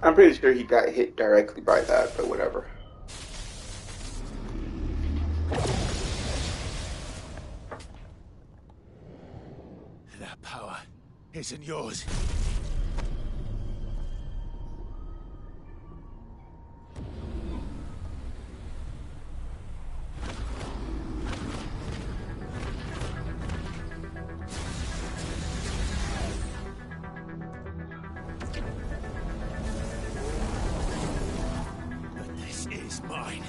I'm pretty sure he got hit directly by that, but whatever. That power isn't yours. But this is mine.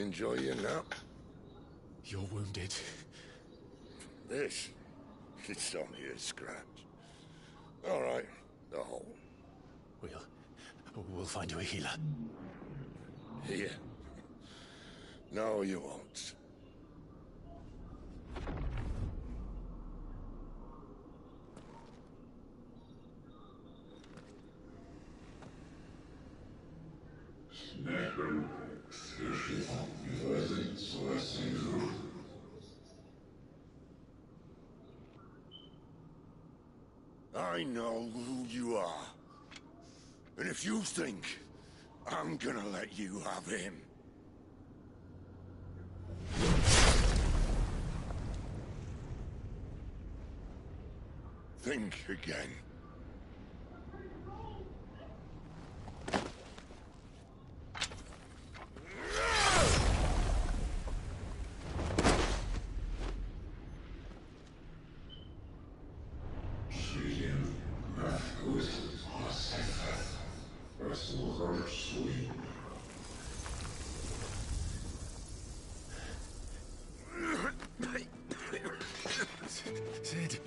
Enjoy your nap. You're wounded. This, it's only a scratch. All right, the hole. We'll find you a healer. Here. No, you won't. I know who you are. And if you think I'm gonna let you have him... think again. Sid.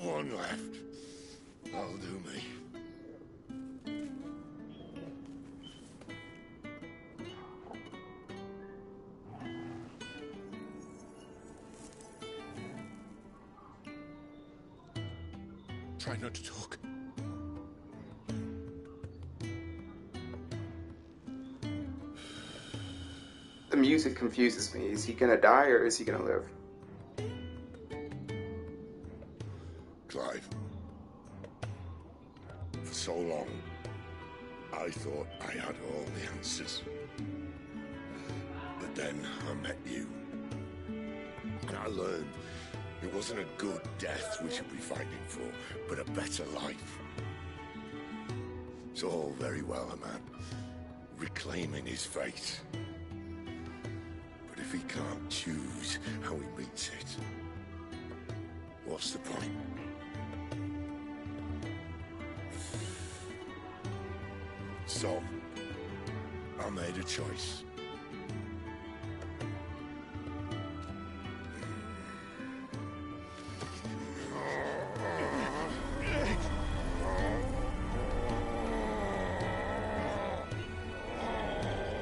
One left. That'll do me. Try not to talk. The music confuses me. Is he gonna die or is he gonna live? Clive. For so long, I thought I had all the answers. But then I met you. And I learned it wasn't a good death we should be fighting for, but a better life. It's all very well, a man reclaiming his fate. But if he can't choose how he meets it, what's the point? So, I made a choice.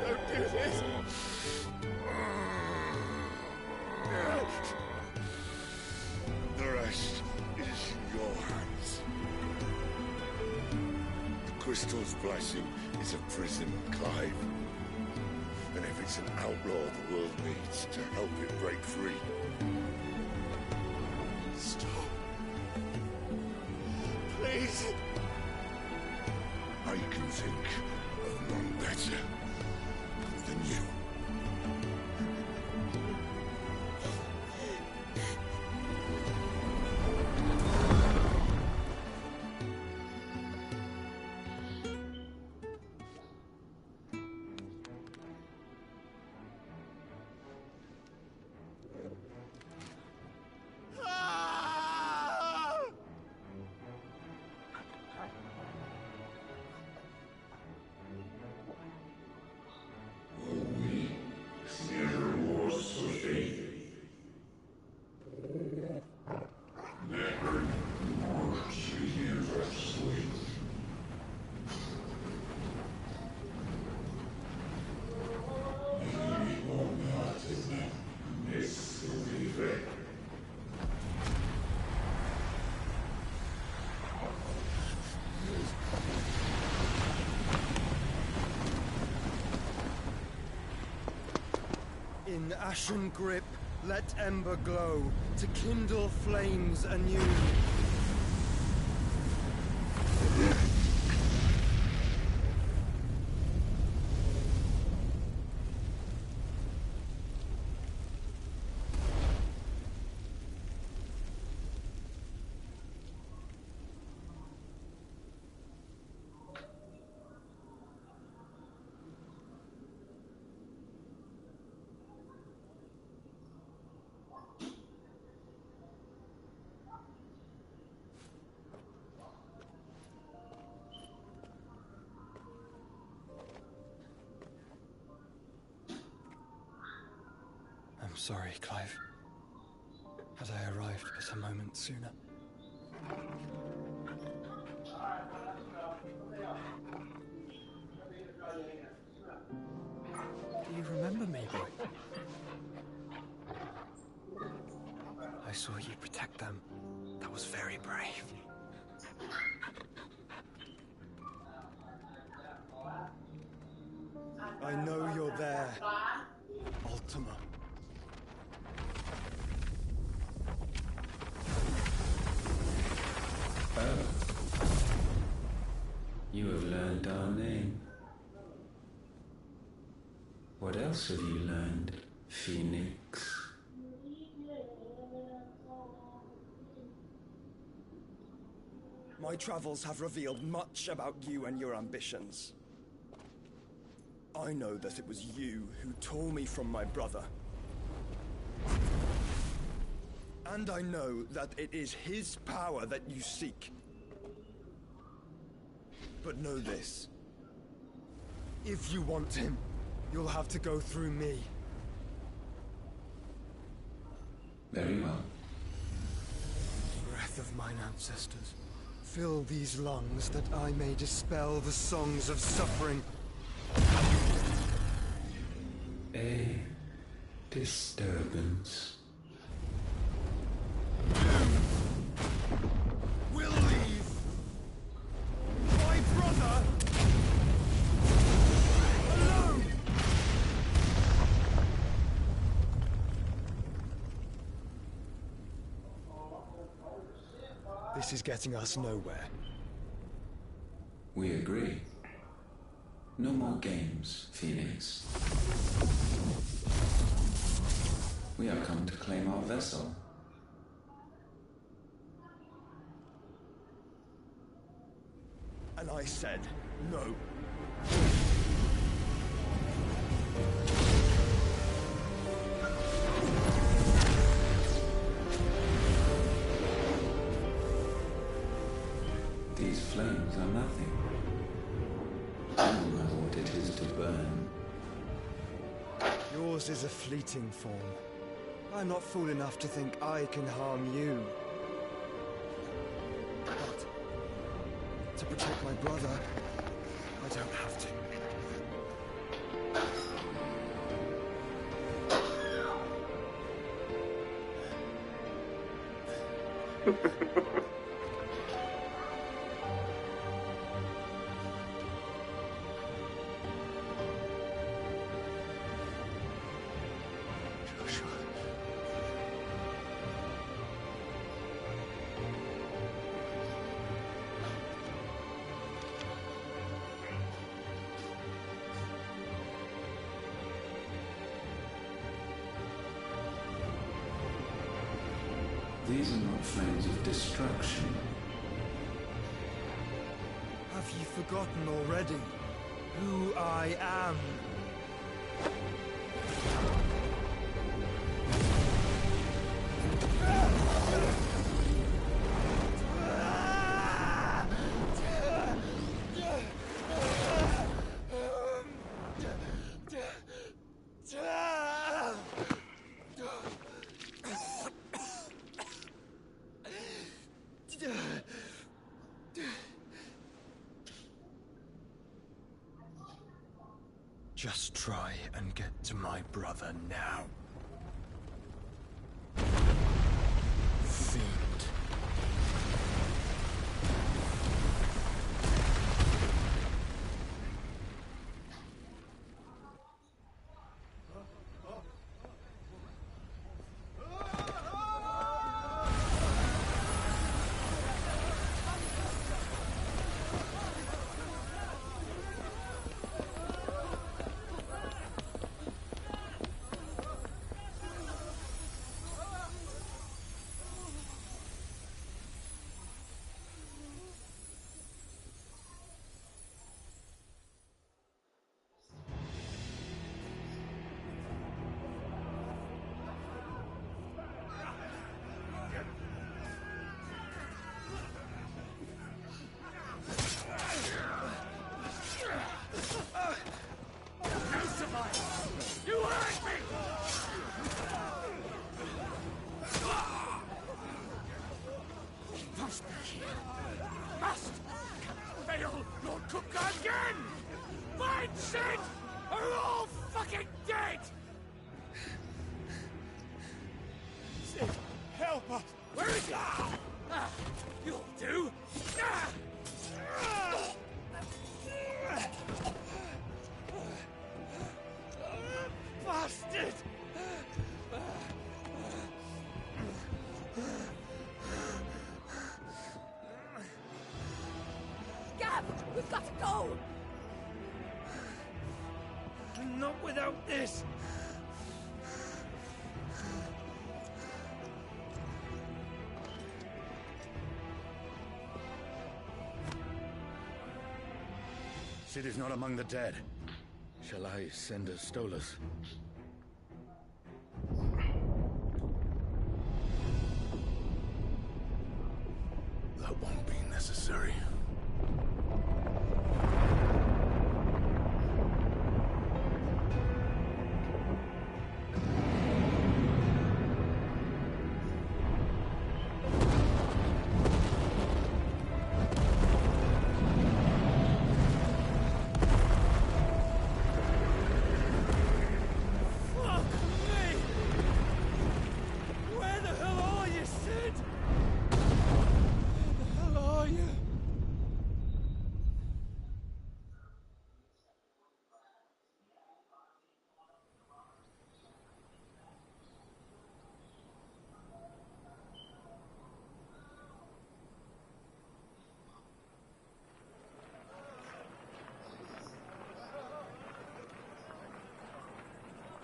Don't do this! The rest is in your hands. The crystal's blessing is a prison, Clive. And if it's an outlaw the world needs to help it break free. Stop. Please. I can think of none better than you. In ashen grip, let ember glow, to kindle flames anew. sorry, Clive. Had I arrived but a moment sooner. Do you remember me, boy? I saw you protect them. That was very brave. I know you're there, Ultima. Oh. You have learned our name. What else have you learned, Phoenix? My travels have revealed much about you and your ambitions. I know that it was you who tore me from my brother. And I know that it is his power that you seek. But know this. If you want him, you'll have to go through me. Very well. Breath of mine ancestors, fill these lungs that I may dispel the songs of suffering. A disturbance. We'll leave. My brother alone. This is getting us nowhere. We agree. No more games, Phoenix. We have come to claim our vessel. And I said no. These flames are nothing. You know what it is to burn. Yours is a fleeting form. I'm not fool enough to think I can harm you. But to protect my brother, I don't have to. These are not flames of destruction. Have you forgotten already who I am? Just try and get to my brother now. Fiend. fail, you'll cook again! Mine, Sid, are all fucking dead! Sid, help us! Where is he? You'll do! Bastard! Gab, we've got to go! Not without this! Sid is not among the dead. Shall I send a Stolas? That won't be necessary.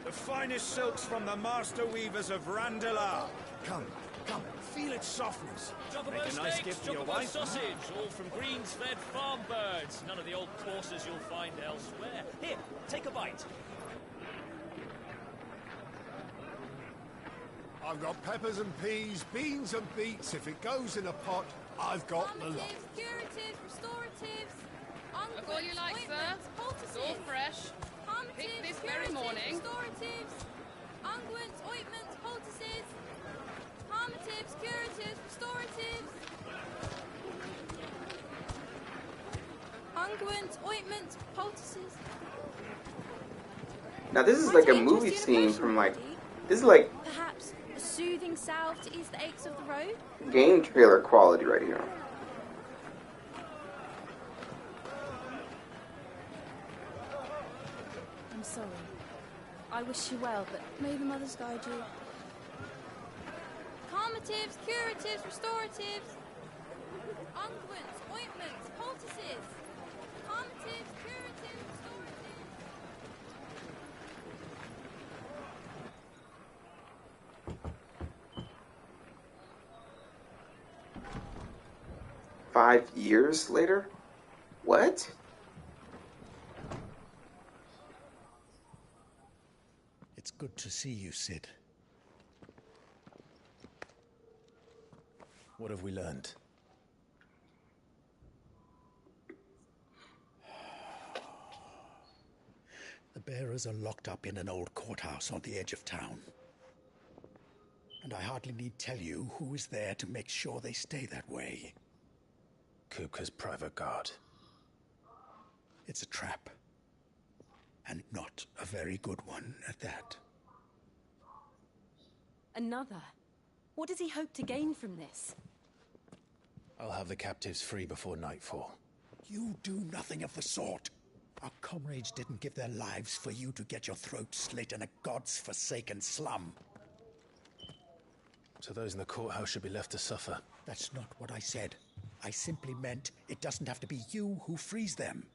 The finest silks from the master weavers of Randalar. Come, come, feel its softness. Chocobo Make a nice steaks, gift for your chocobo wife. sausage, all from greens-fed farm birds. None of the old courses you'll find elsewhere. Here, take a bite. I've got peppers and peas, beans and beets. If it goes in a pot, I've got the lot. Calmatives, curatives, restoratives, Look all you like, sir. It's all fresh. Picked this very morning. Restoratives, unguents, ointments, poultices, calmatives, curatives, restoratives, unguents, ointments, poultices. Now this is like a movie scene from like, this is like Perhaps a soothing salve to ease the aches of the road? game trailer quality right here. I'm sorry. I wish you well, but may the mothers guide you. Calmatives, curatives, restoratives, unguents, ointments, poultices. Calmatives, curatives, restoratives. 5 years later? What? It's good to see you, Sid. What have we learned? The bearers are locked up in an old courthouse on the edge of town. And I hardly need tell you who is there to make sure they stay that way. Kupka's private guard. It's a trap. And not a very good one at that. Another? What does he hope to gain from this? I'll have the captives free before nightfall. You do nothing of the sort. Our comrades didn't give their lives for you to get your throat slit in a god's forsaken slum. So those in the courthouse should be left to suffer. That's not what I said. I simply meant it doesn't have to be you who frees them.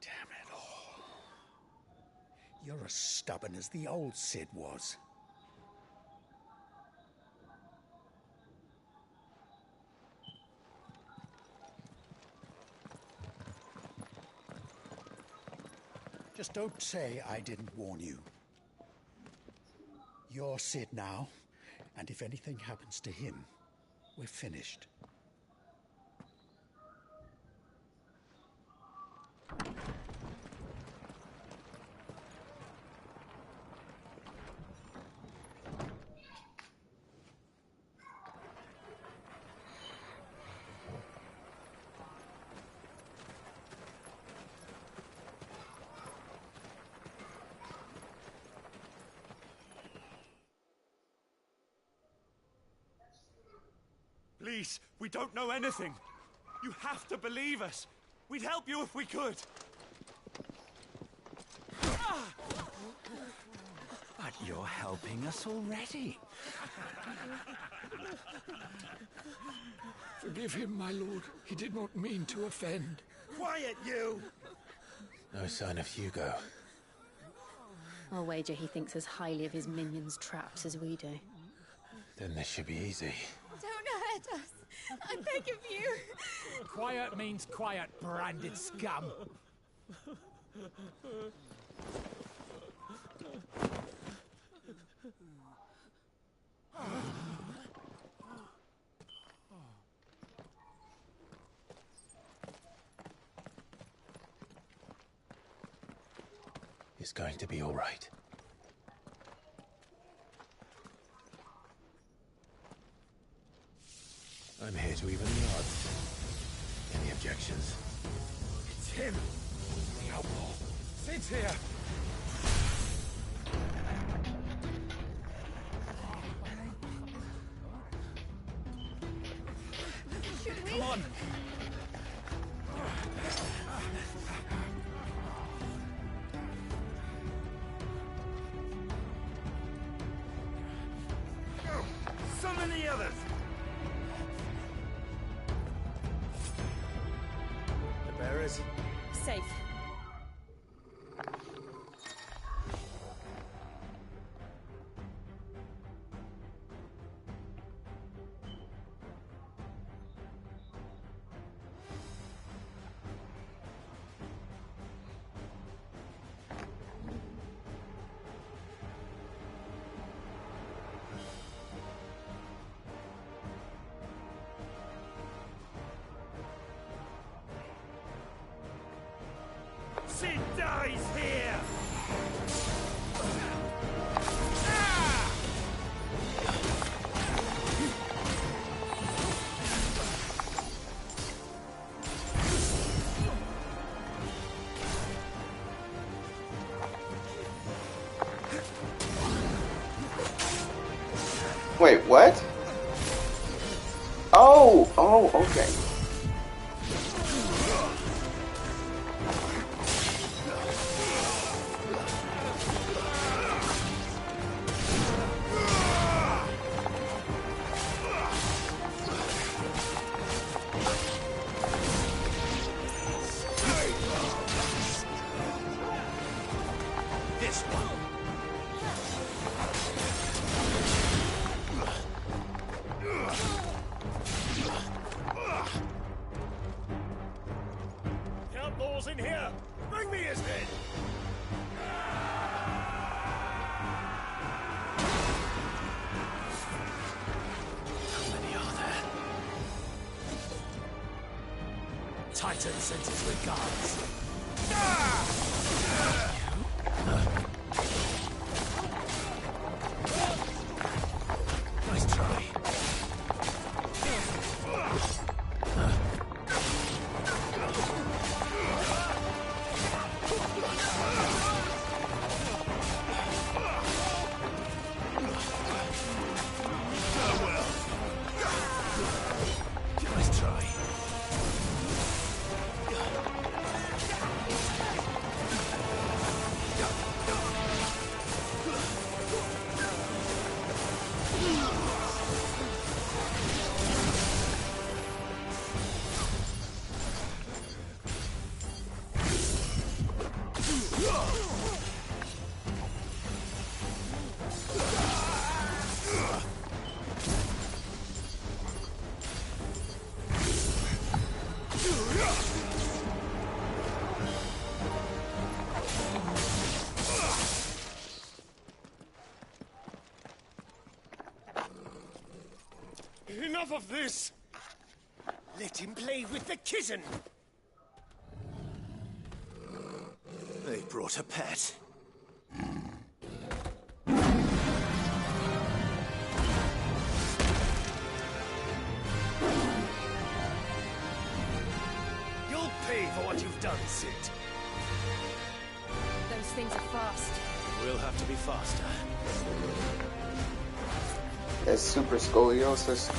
Damn it all. You're as stubborn as the old Sid was. Just don't say I didn't warn you. You're Sid now, and if anything happens to him, we're finished. Please, we don't know anything. You have to believe us. We'd help you if we could. But you're helping us already. Forgive him, my lord. He did not mean to offend. Quiet, you! No sign of Hugo. I'll wager he thinks as highly of his minions' traps as we do. Then this should be easy. Don't hurt us. I beg of you. Quiet means quiet, branded scum. It's going to be all right. I'm here to even the odds. Any objections? It's him! The outlaw. Sid's here! Come on! Summon the others! The bearers? Safe. Sid dies here! Wait, what? Oh, okay. This one! The outlaw's in here! Bring me his head! How many are there? Titan sends his regards. Nice try. Nice try. Enough of this! Let him play with the kitten! They brought a pet. You'll pay for what you've done, Sid. Those things are fast. We'll have to be faster. That's super scoliosis.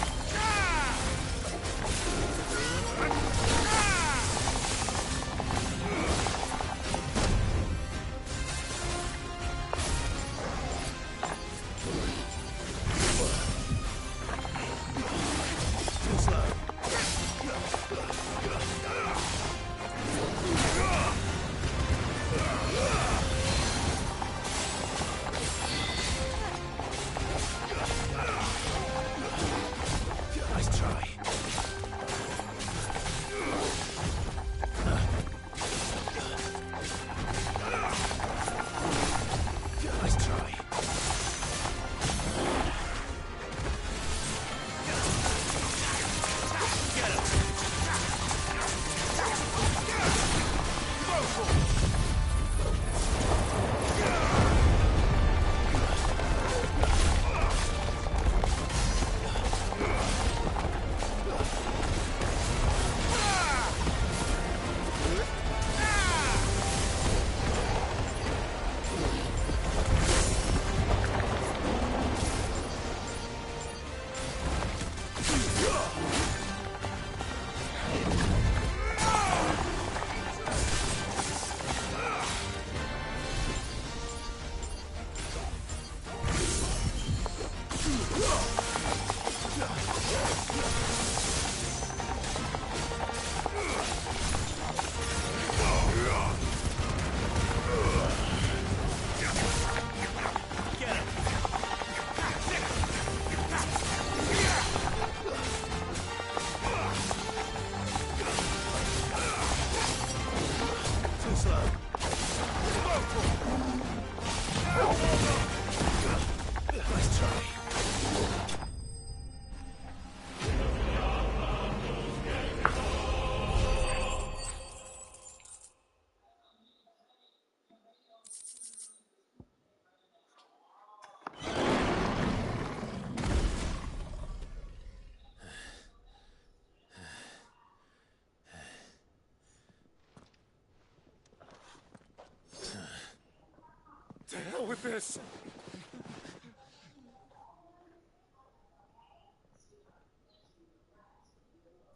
To hell with this!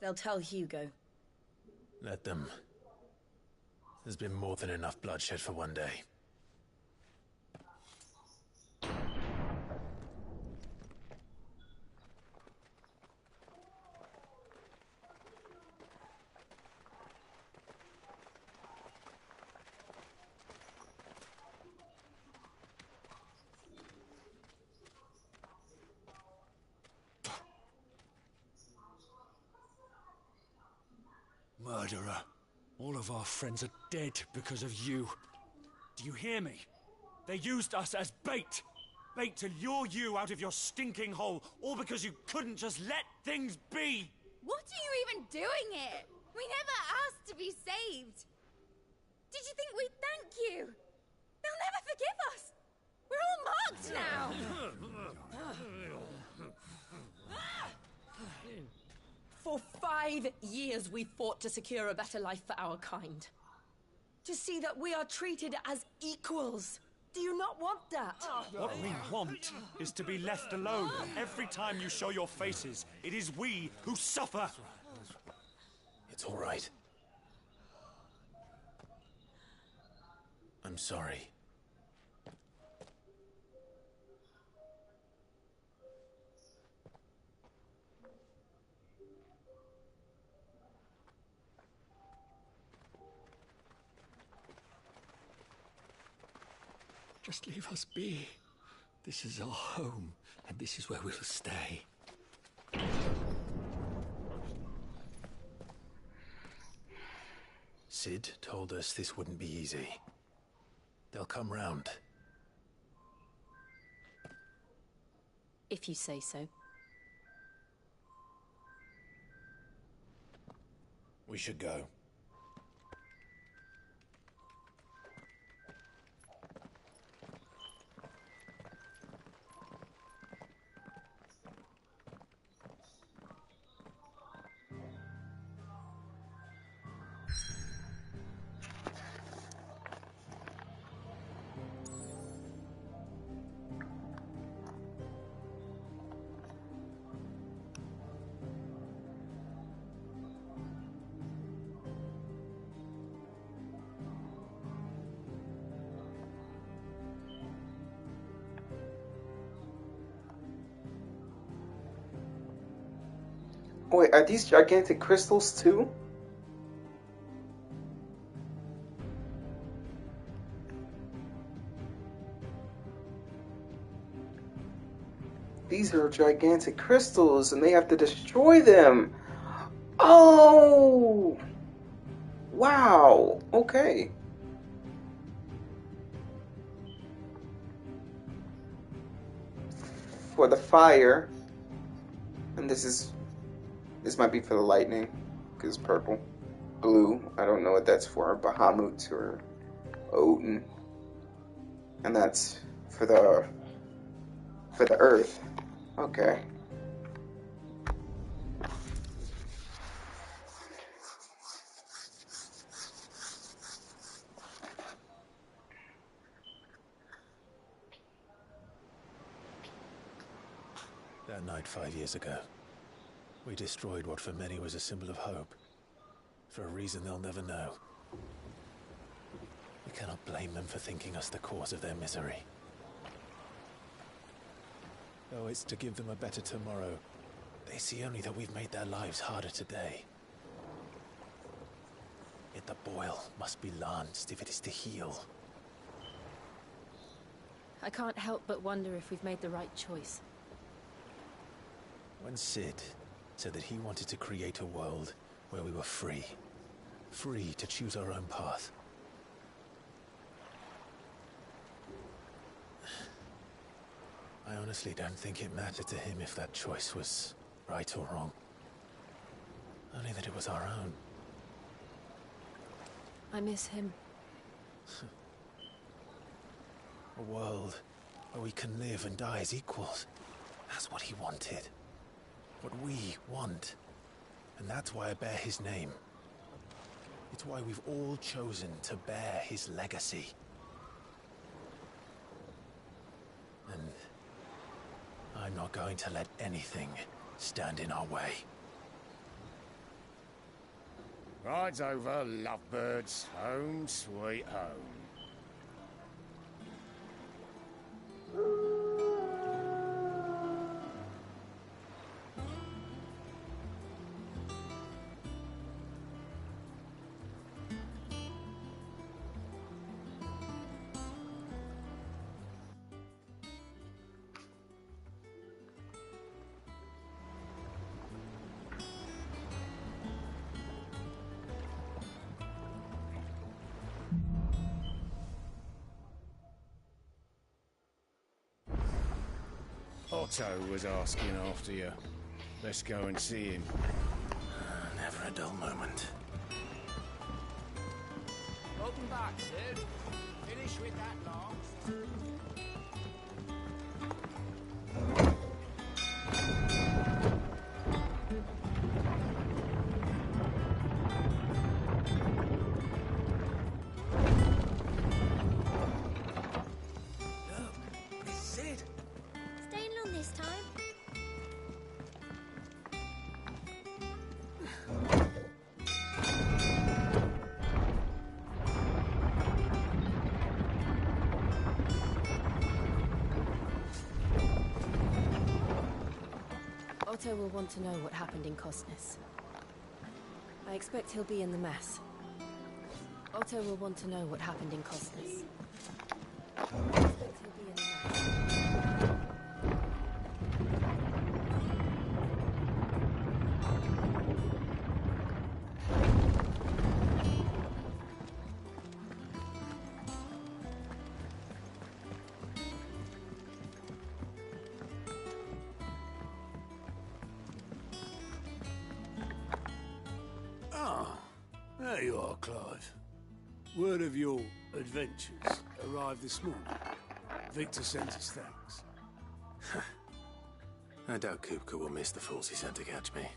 They'll tell Hugo. Let them. There's been more than enough bloodshed for one day. Murderer. All of our friends are dead because of you. Do you hear me? They used us as bait. Bait to lure you out of your stinking hole, all because you couldn't just let things be. What are you even doing here? We never asked to be saved. Did you think we'd thank you? They'll never forgive us. We're all marked now. For 5 years we fought to secure a better life for our kind. To see that we are treated as equals. Do you not want that? What we want is to be left alone. Every time you show your faces, it is we who suffer. It's all right. I'm sorry. Just leave us be. This is our home, and this is where we'll stay. Sid told us this wouldn't be easy. They'll come round. If you say so. We should go. Wait, are these gigantic crystals too? These are gigantic crystals and they have to destroy them. Oh! Wow. Okay. For the fire. And this might be for the lightning. Because purple. Blue. I don't know what that's for. Bahamut or Odin. And that's for the earth. Okay. That night 5 years ago, we destroyed what for many was a symbol of hope. For a reason they'll never know. We cannot blame them for thinking us the cause of their misery. Though it's to give them a better tomorrow, they see only that we've made their lives harder today. Yet the boil must be lanced if it is to heal. I can't help but wonder if we've made the right choice. When Sid said that he wanted to create a world where we were free. Free to choose our own path. I honestly don't think it mattered to him if that choice was right or wrong. Only that it was our own. I miss him. A world where we can live and die as equals. That's what he wanted. What we want. And that's why I bear his name. It's why we've all chosen to bear his legacy. And I'm not going to let anything stand in our way. Rides over, lovebirds, home sweet home. Otto was asking after you. Let's go and see him. Never a dull moment. Welcome back, Sid. Finish with that last. Otto will want to know what happened in Cosnes. I expect he'll be in the mess. Otto will want to know what happened in Cosnes. I expect he'll be in the mess. There you are, Clive. Word of your adventures arrived this morning. Victor sent his thanks. I doubt Kupka will miss the fools he sent to catch me.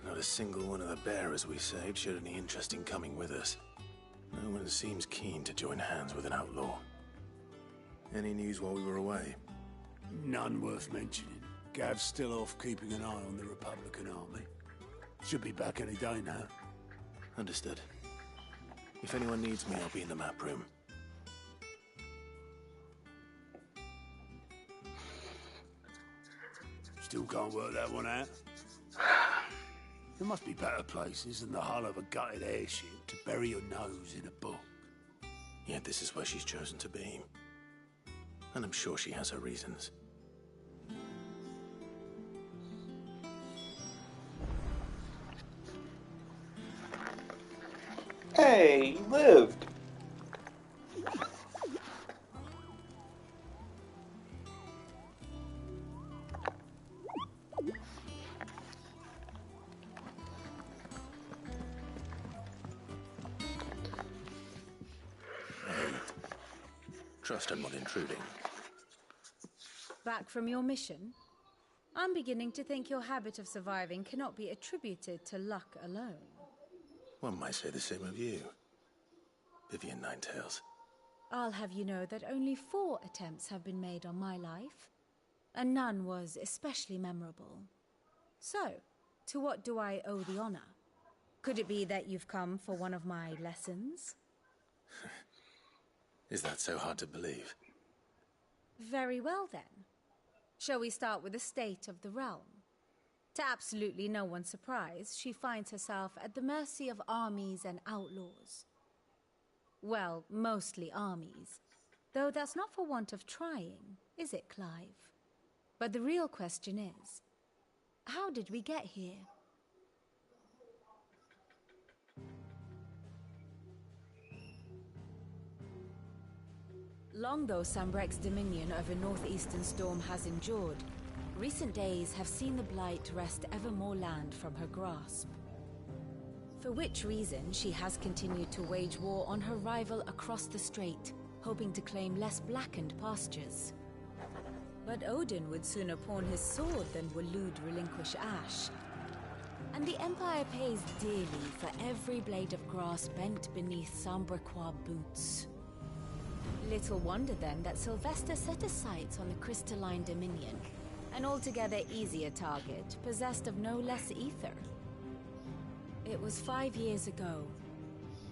Not a single one of the bearers we saved showed any interest in coming with us. No one seems keen to join hands with an outlaw. Any news while we were away? None worth mentioning. Gav's still off keeping an eye on the Republican army. Should be back any day now. Understood. If anyone needs me, I'll be in the map room. Still can't work that one out? There must be better places than the hull of a gutted airship to bury your nose in a book. Yet this is where she's chosen to be. And I'm sure she has her reasons. Hey, you lived. Trust I'm not intruding. Back from your mission? I'm beginning to think your habit of surviving cannot be attributed to luck alone. One might say the same of you, Vivian Ninetails. I'll have you know that only 4 attempts have been made on my life, and none was especially memorable. So, to what do I owe the honor? Could it be that you've come for one of my lessons? Is that so hard to believe? Very well then. Shall we start with the state of the realm? To absolutely no one's surprise, she finds herself at the mercy of armies and outlaws. Well, mostly armies. Though that's not for want of trying, is it, Clive? But the real question is, how did we get here? Long though Sambrek's dominion over northeastern Storm has endured, recent days have seen the Blight wrest ever more land from her grasp. For which reason, she has continued to wage war on her rival across the strait, hoping to claim less blackened pastures. But Odin would sooner pawn his sword than Waloed relinquish Ash. And the Empire pays dearly for every blade of grass bent beneath Sambrequois boots. Little wonder then that Sylvester set his sights on the crystalline dominion, an altogether easier target, possessed of no less ether. It was 5 years ago,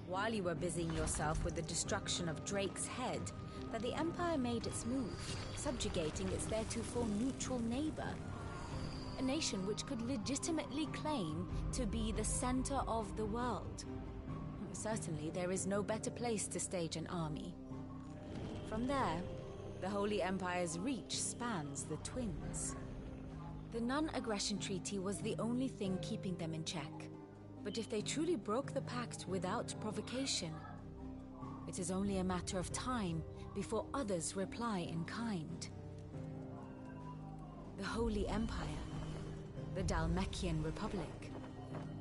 while you were busying yourself with the destruction of Drake's head, that the Empire made its move, subjugating its theretofore neutral neighbor. A nation which could legitimately claim to be the center of the world. Certainly, there is no better place to stage an army. From there, the Holy Empire's reach spans the Twins. The non-aggression treaty was the only thing keeping them in check. But if they truly broke the pact without provocation, it is only a matter of time before others reply in kind. The Holy Empire, the Dalmekian Republic,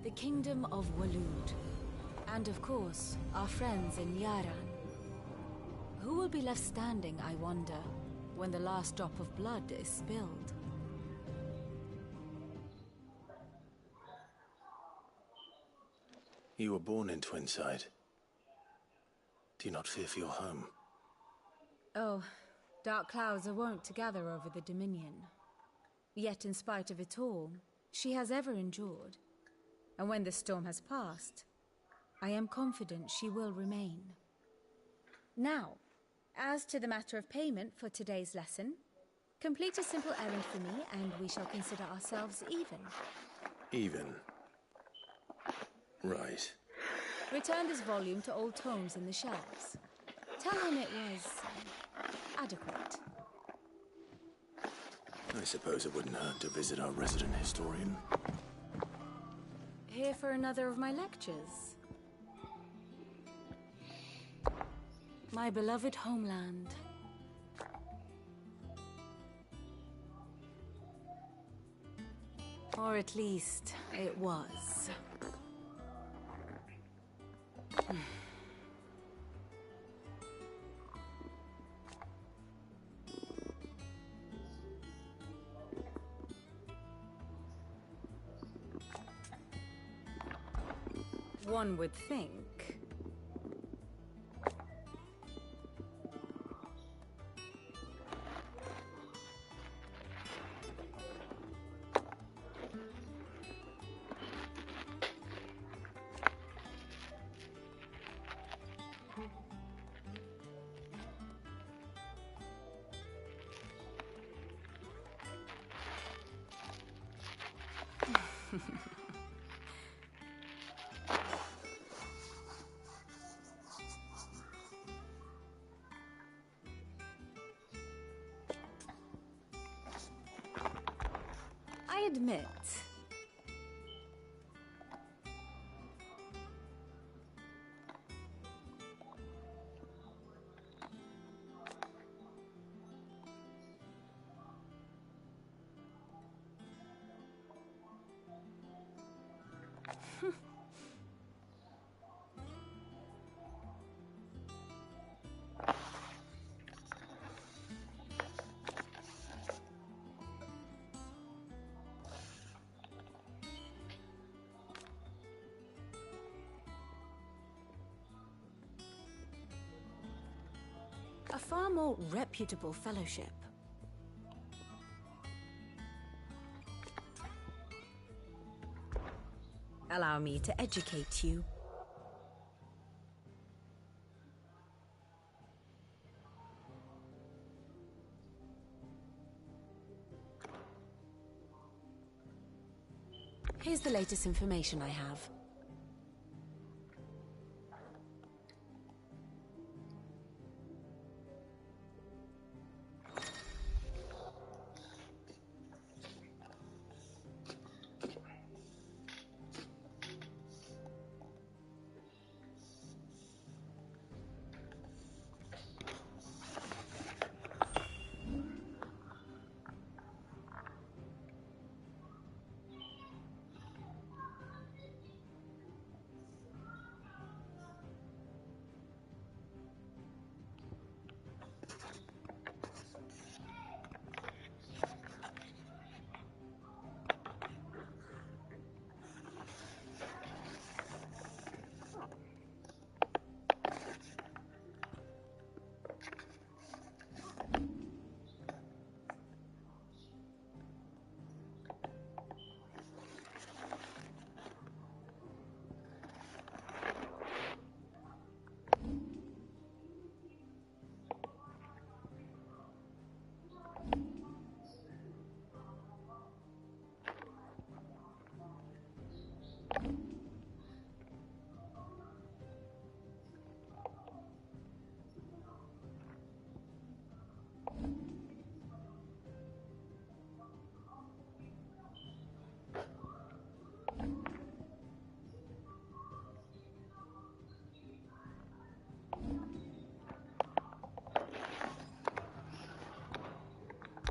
the Kingdom of Waloed, and of course, our friends in Yaran. Who will be left standing, I wonder, when the last drop of blood is spilled? You were born in Twinside. Do you not fear for your home? Oh, dark clouds are wont to gather over the Dominion. Yet in spite of it all, she has ever endured. And when the storm has passed, I am confident she will remain. Now, as to the matter of payment for today's lesson, complete a simple errand for me and we shall consider ourselves even. Even? Right. Return this volume to old tomes in the shelves. Tell him it was adequate. I suppose it wouldn't hurt to visit our resident historian. Here for another of my lectures. My beloved homeland. Or at least, it was. One would think. I admit, a far more reputable fellowship. Allow me to educate you. Here's the latest information I have.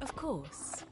Of course.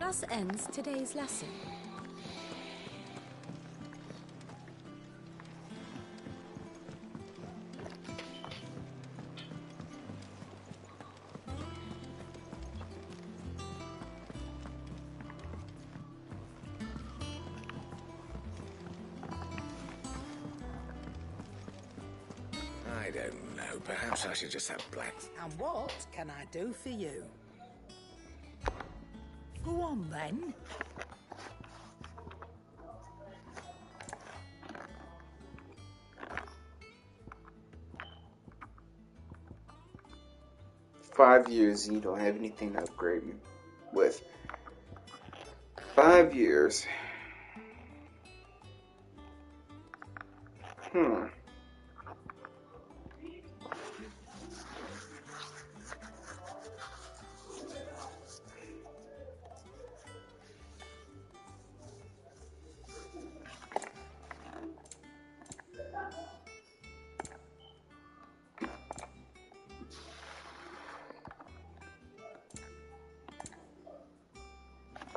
Thus ends today's lesson. I don't know. Perhaps I should just have black. And what can I do for you? Go on, then. $5 you don't have anything to upgrade me with. 5 years.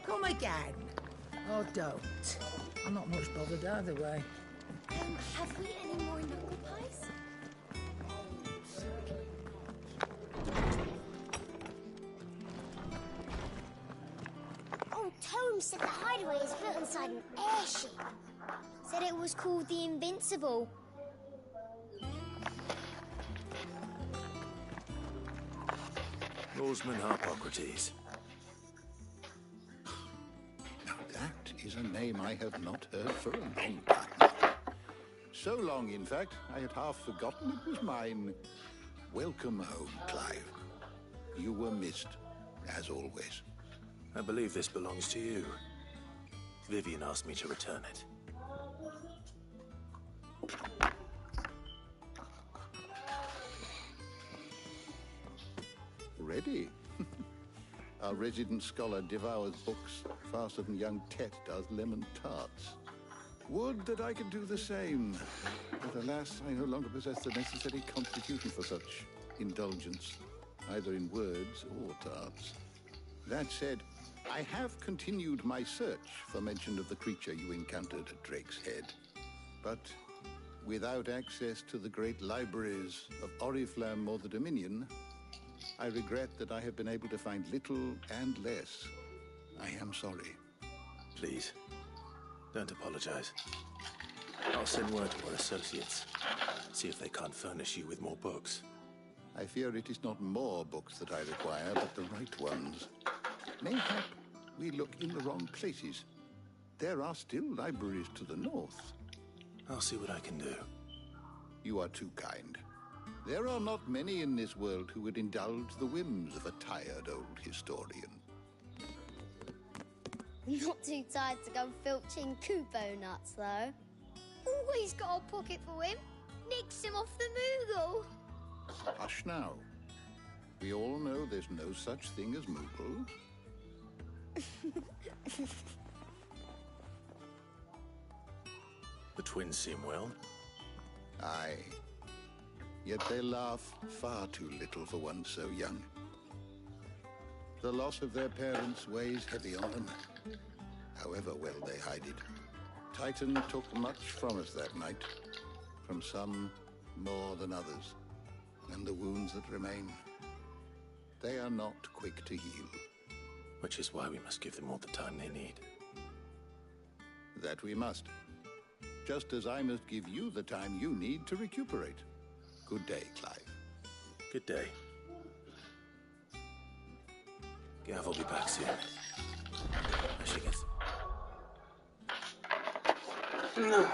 Come again. Or don't. I'm not much bothered either way. Have we any more knuckle pies? Oh, Tome said the hideaway is built inside an airship. Said it was called the Invincible. Lawsman Harpocrates. Now that is a name I have not heard for a long time. So long, in fact, I had half forgotten it was mine. Welcome home, Clive. You were missed, as always. I believe this belongs to you. Vivian asked me to return it. Ready? Our resident scholar devours books faster than young Tet does lemon tarts. Would that I could do the same. But alas, I no longer possess the necessary constitution for such indulgence, either in words or tarts. That said, I have continued my search for mention of the creature you encountered at Drake's Head. But without access to the great libraries of Oriflamme or the Dominion, I regret that I have been able to find little and less. I am sorry. Please, don't apologize. I'll send word to our associates. See if they can't furnish you with more books. I fear it is not more books that I require, but the right ones. Mayhap we look in the wrong places. There are still libraries to the north. I'll see what I can do. You are too kind. There are not many in this world who would indulge the whims of a tired old historian. Not too tired to go filching Kupo nuts, though. Always got a pocket for him. Nicks him off the Moogle. Hush now. We all know there's no such thing as Moogle. The twins seem well. Aye. Yet they laugh far too little for one so young. The loss of their parents weighs heavy on them, however well they hide it. Titan took much from us that night, from some more than others, and the wounds that remain, they are not quick to heal. Which is why we must give them all the time they need. That we must. Just as I must give you the time you need to recuperate. Good day, Clive. Good day. Gav will be back soon. I should get... No.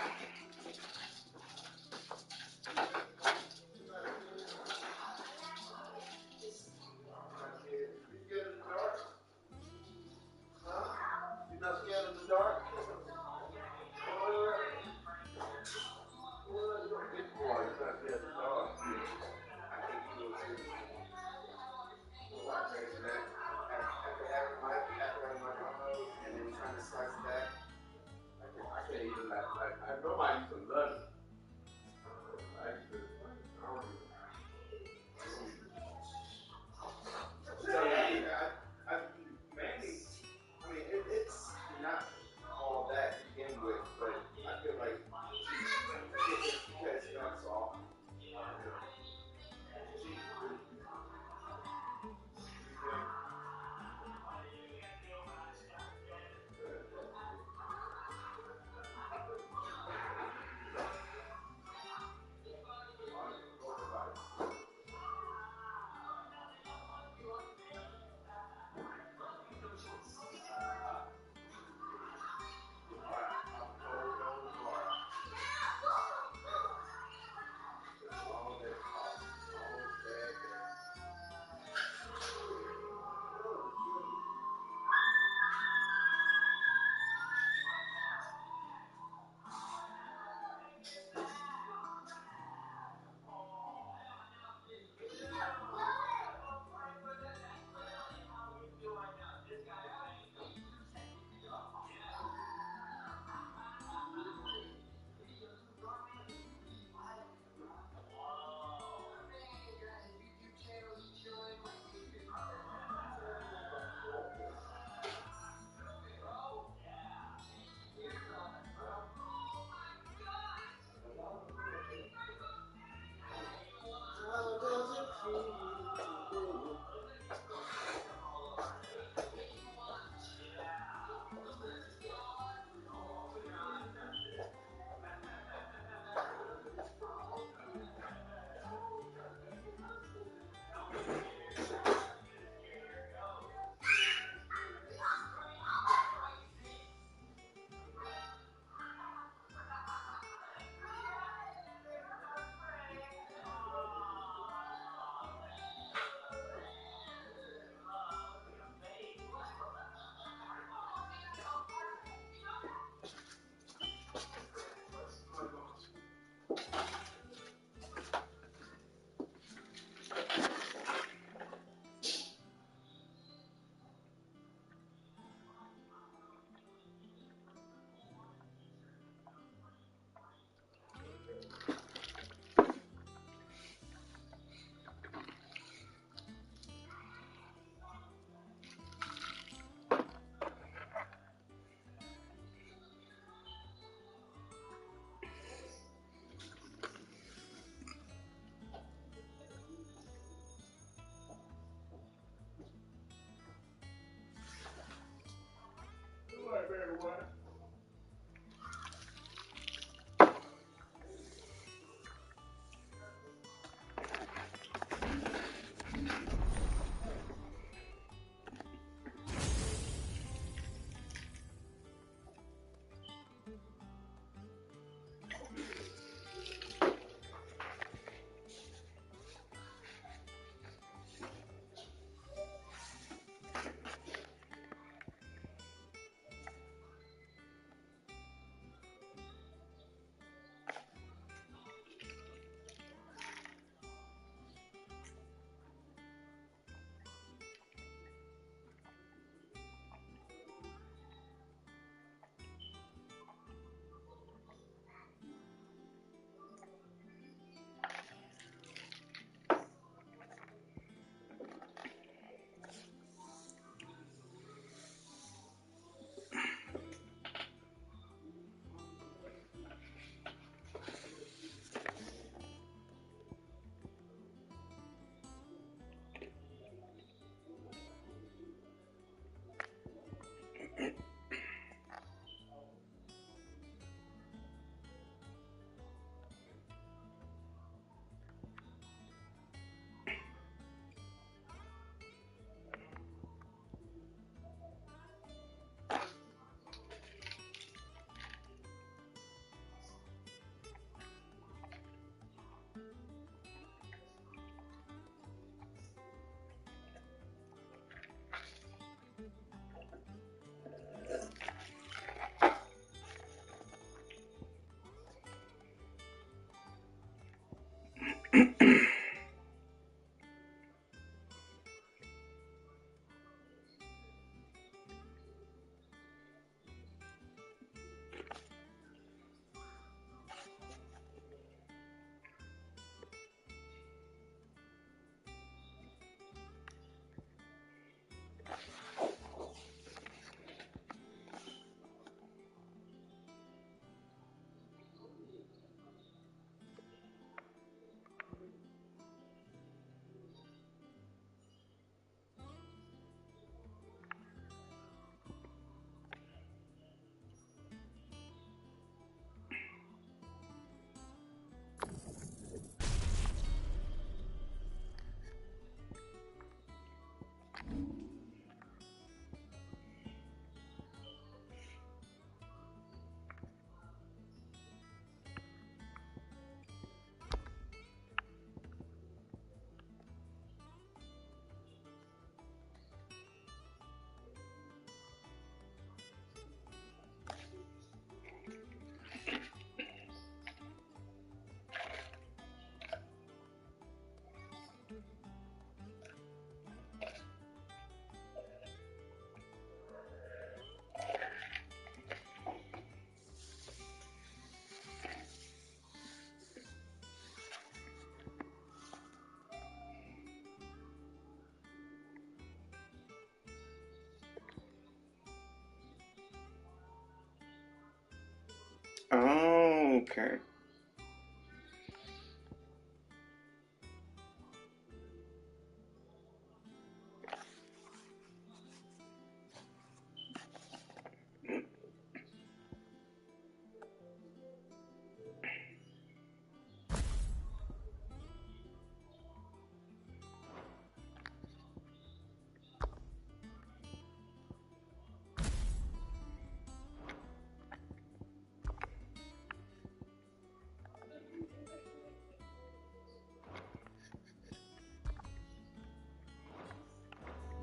Oh, okay.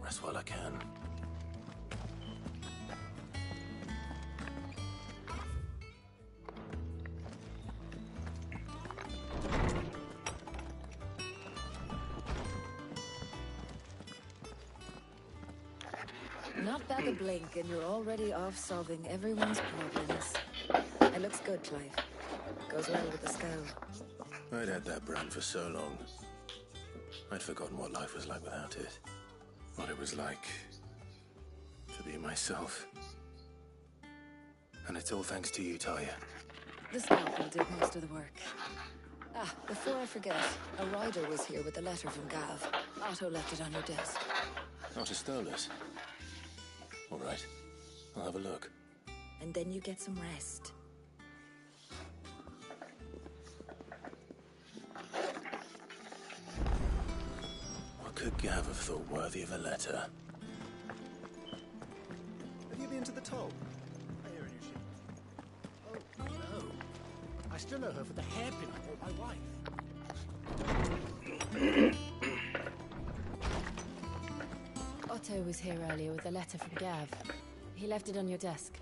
Rest while I can. Not back a blink, and you're already off solving everyone's problems. It looks good, Clive. Goes well with the scowl. I'd had that brand for so long. I'd forgotten what life was like without it. What it was like to be myself. And it's all thanks to you, Talia. The scalpel did most of the work. Ah, before I forget, a rider was here with a letter from Gav. Otto left it on your desk. Otto stole it. All right, I'll have a look. And then you get some rest. What could Gav have thought worthy of a letter? Have you been to the toll? I hear a new ship. Oh, no. I still owe her for the hairpin I bought my wife. Otto was here earlier with a letter from Gav. He left it on your desk.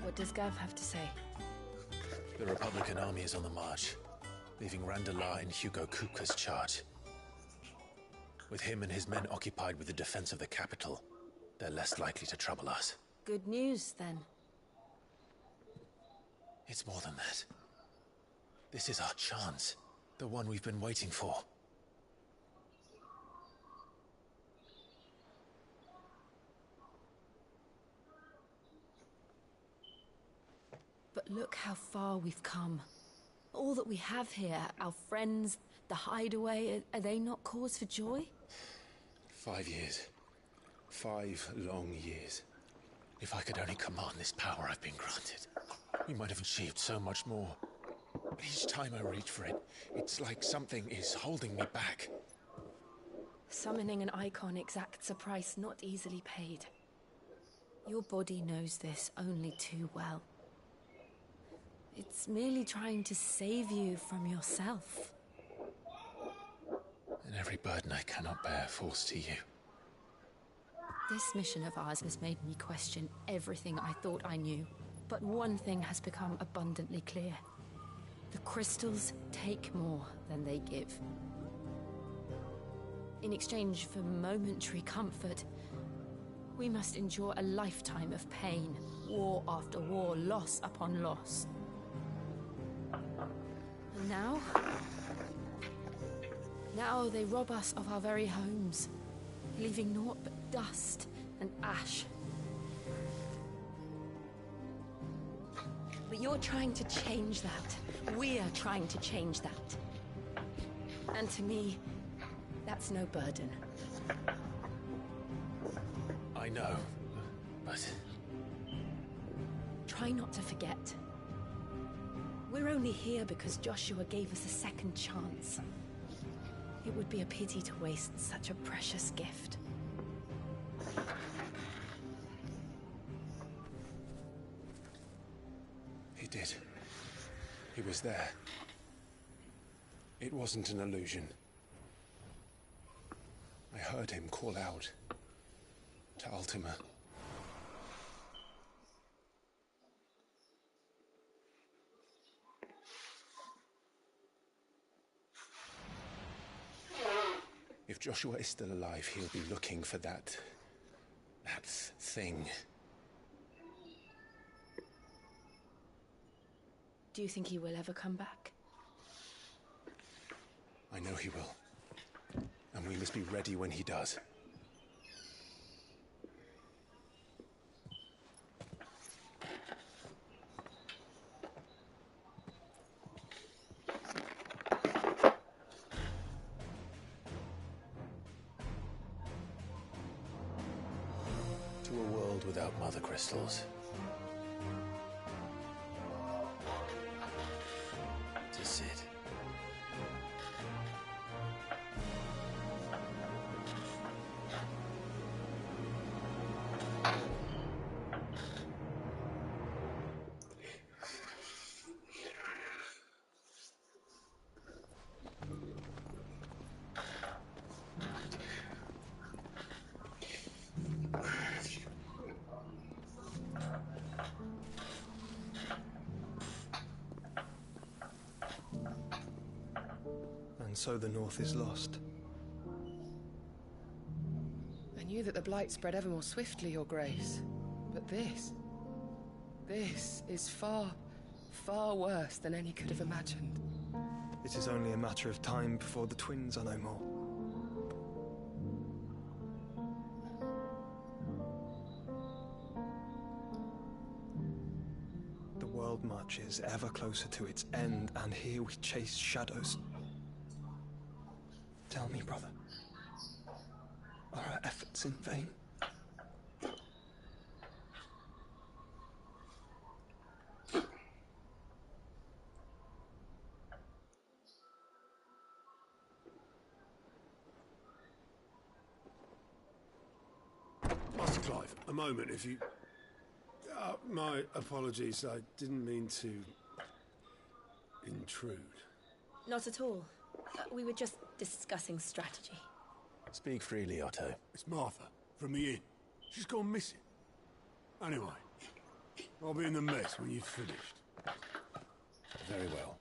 What does Gav have to say? The Republican army is on the march, leaving Randalar in Hugo Kupka's charge. With him and his men occupied with the defense of the capital, they're less likely to trouble us. Good news, then. It's more than that. This is our chance, the one we've been waiting for. But look how far we've come. All that we have here, our friends, the hideaway, are they not cause for joy? 5 years. 5 long years. If I could only command this power I've been granted, we might have achieved so much more. But each time I reach for it, it's like something is holding me back. Summoning an icon exacts a price not easily paid. Your body knows this only too well. It's merely trying to save you from yourself. And every burden I cannot bear falls to you. This mission of ours has made me question everything I thought I knew. But one thing has become abundantly clear. The crystals take more than they give. In exchange for momentary comfort, we must endure a lifetime of pain, war after war, loss upon loss. And now they rob us of our very homes, leaving naught but dust and ash. But you're trying to change that. We're trying to change that. And to me, that's no burden. I know, but... Try not to forget. We're only here because Joshua gave us a second chance. It would be a pity to waste such a precious gift. He did. He was there. It wasn't an illusion. I heard him call out to Ultima. If Joshua is still alive, he'll be looking for that thing. Do you think he will ever come back? I know he will. And we must be ready when he does. To a world without mother crystals. To Sid. And so the North is lost. I knew that the Blight spread ever more swiftly, Your Grace. But this is far, far worse than any could have imagined. It is only a matter of time before the twins are no more. The world marches ever closer to its end, and here we chase shadows. Tell me, brother, are our efforts in vain? Master Clive, a moment, if you... my apologies, I didn't mean to... intrude. Not at all. We were just discussing strategy. Speak freely, Otto. It's Martha, from the inn. She's gone missing. Anyway, I'll be in the mess when you've finished. Very well.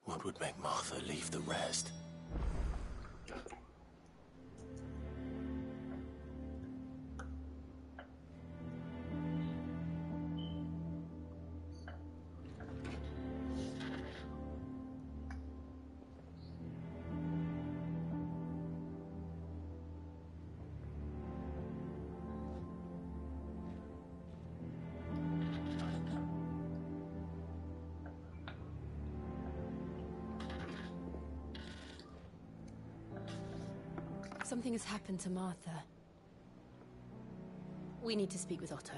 What would make Martha leave the rest? Something has happened to Martha. We need to speak with Otto.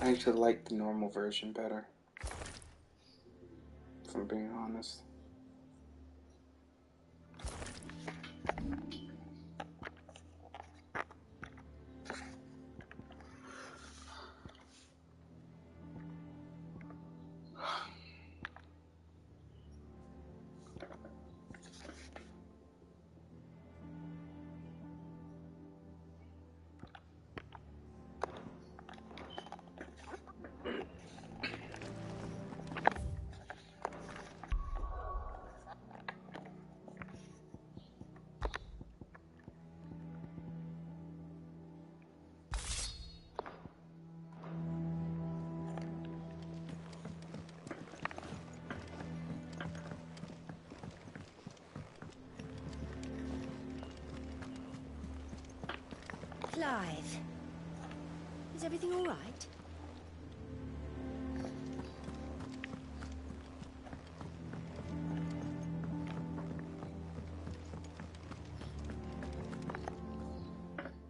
I actually like the normal version better, if I'm being honest. Clive, is everything all right?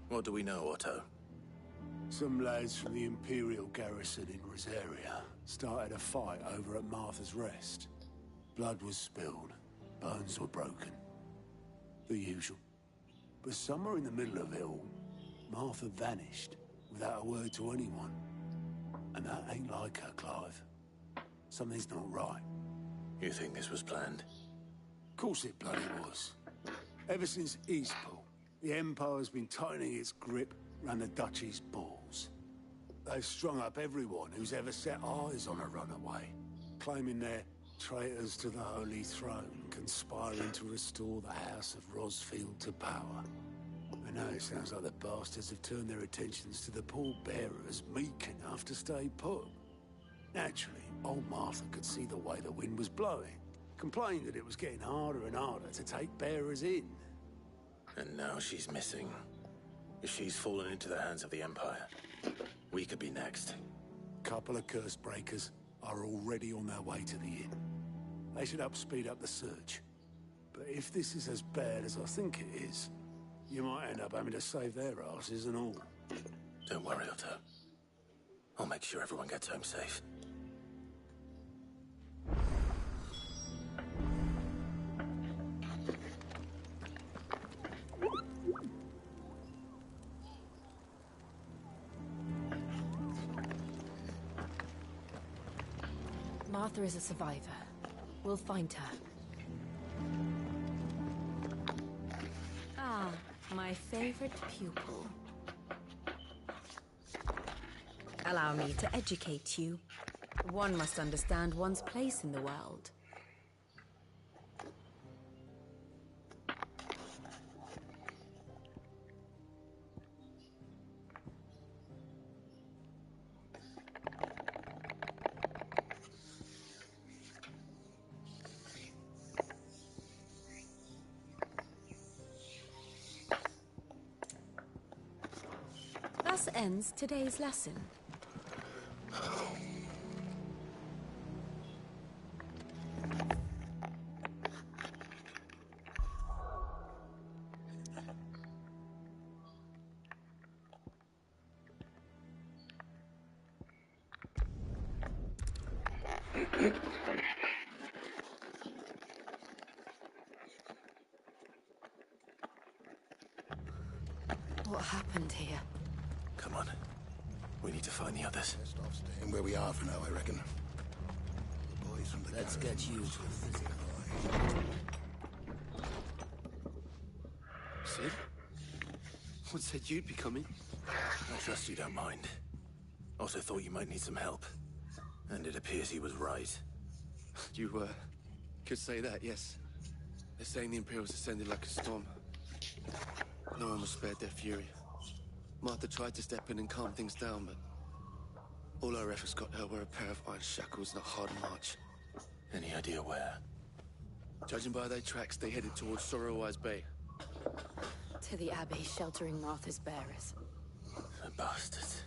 What do we know, Otto? Some lads from the Imperial garrison in Rosaria started a fight over at Martha's Rest. Blood was spilled, bones were broken. The usual. But somewhere in the middle of it all, Martha vanished without a word to anyone. And that ain't like her, Clive. Something's not right. You think this was planned? Of course it bloody was. Ever since Eastpool, the Empire's been tightening its grip round the Duchy's balls. They've strung up everyone who's ever set eyes on a runaway, claiming they're traitors to the Holy Throne, conspiring to restore the House of Rosfield to power. And now it sounds like the bastards have turned their attentions to the pallbearers meek enough to stay put. Naturally, old Martha could see the way the wind was blowing, complained that it was getting harder and harder to take bearers in. And now she's missing. If she's fallen into the hands of the Empire, we could be next. Couple of curse breakers are already on their way to the inn. They should speed up the search. But if this is as bad as I think it is, you might end up having to save their asses and all. Don't worry, Otto. I'll make sure everyone gets home safe. Martha is a survivor. We'll find her. Ah, my favorite pupil. Allow me to educate you. One must understand one's place in the world. Thus ends today's lesson. What happened here? Come on. We need to find the others. Best off staying where we are for now, I reckon. The boys from the Let's get you to a visit. Sid? What said you'd be coming? I trust you don't mind. Also thought you might need some help. And it appears he was right. You, could say that, yes. They're saying the Imperials ascended like a storm. No one was spared their fury. Martha tried to step in and calm things down, but all our efforts got her were a pair of iron shackles and a hard march. Any idea where? Judging by their tracks, they headed towards Sorrowwise Bay. To the Abbey sheltering Martha's bearers. The bastards.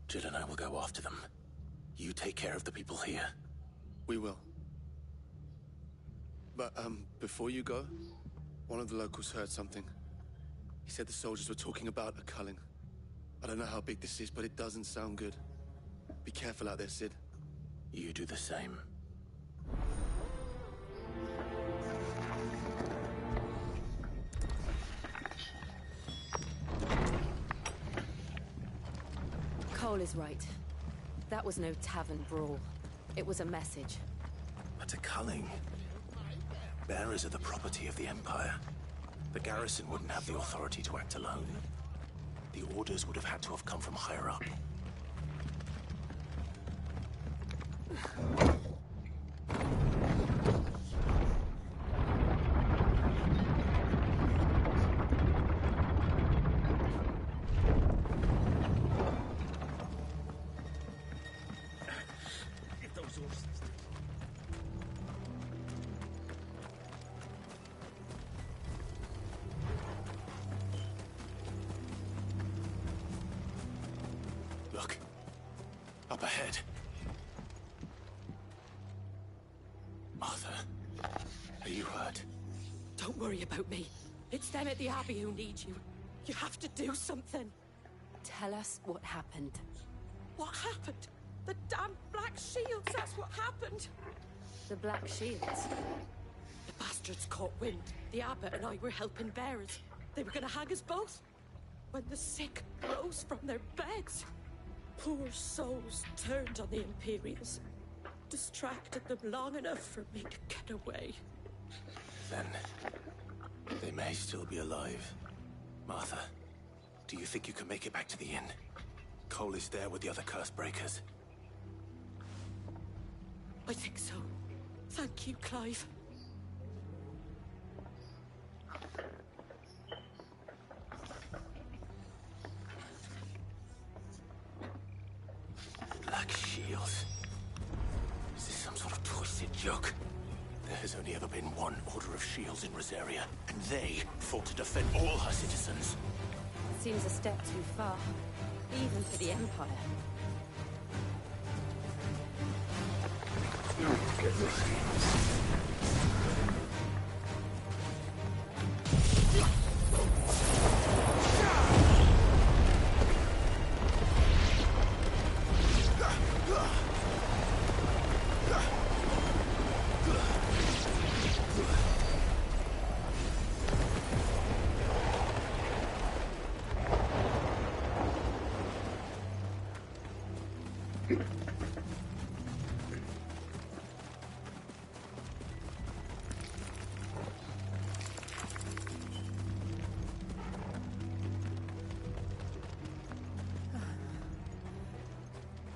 Jill and I will go after them. You take care of the people here. We will. But, before you go, one of the locals heard something. He said the soldiers were talking about a culling. I don't know how big this is, but it doesn't sound good. Be careful out there, Sid. You do the same. Cole is right. That was no tavern brawl. It was a message. But a culling. Bearers are the property of the Empire. The garrison wouldn't have the authority to act alone. The orders would have had to have come from higher up. Look. Up ahead. Martha, are you hurt? Don't worry about me. It's them at the Abbey who need you. You have to do something. Tell us what happened. What happened? The damn Black Shields, that's what happened. The Black Shields? The bastards caught wind. The Abbot and I were helping bearers. They were gonna hang us both. When the sick rose from their beds, poor souls turned on the Imperials. Distracted them long enough for me to get away. Then, they may still be alive. Martha, do you think you can make it back to the inn? Cole is there with the other curse breakers. I think so. Thank you, Clive. Black Shields. Is this some sort of twisted joke? There has only ever been one Order of Shields in Rosaria, and they fought to defend all her citizens. Seems a step too far, even for the Empire. Oh, goodness.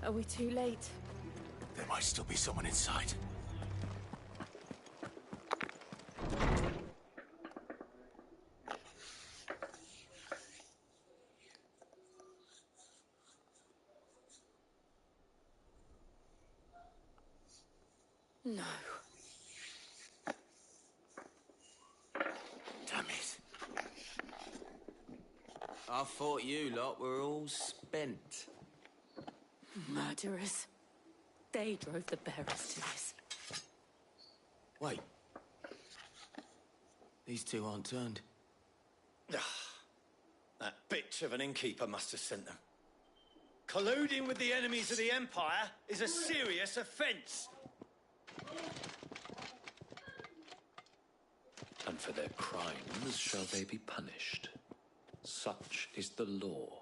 Are we too late? There might still be someone inside. No. Damn it. I thought you lot were all spent. Murderers. They drove the bearers to this. Wait. These two aren't turned. That bitch of an innkeeper must have sent them. Colluding with the enemies of the Empire is a serious offence. And for their crimes shall they be punished. Such is the law.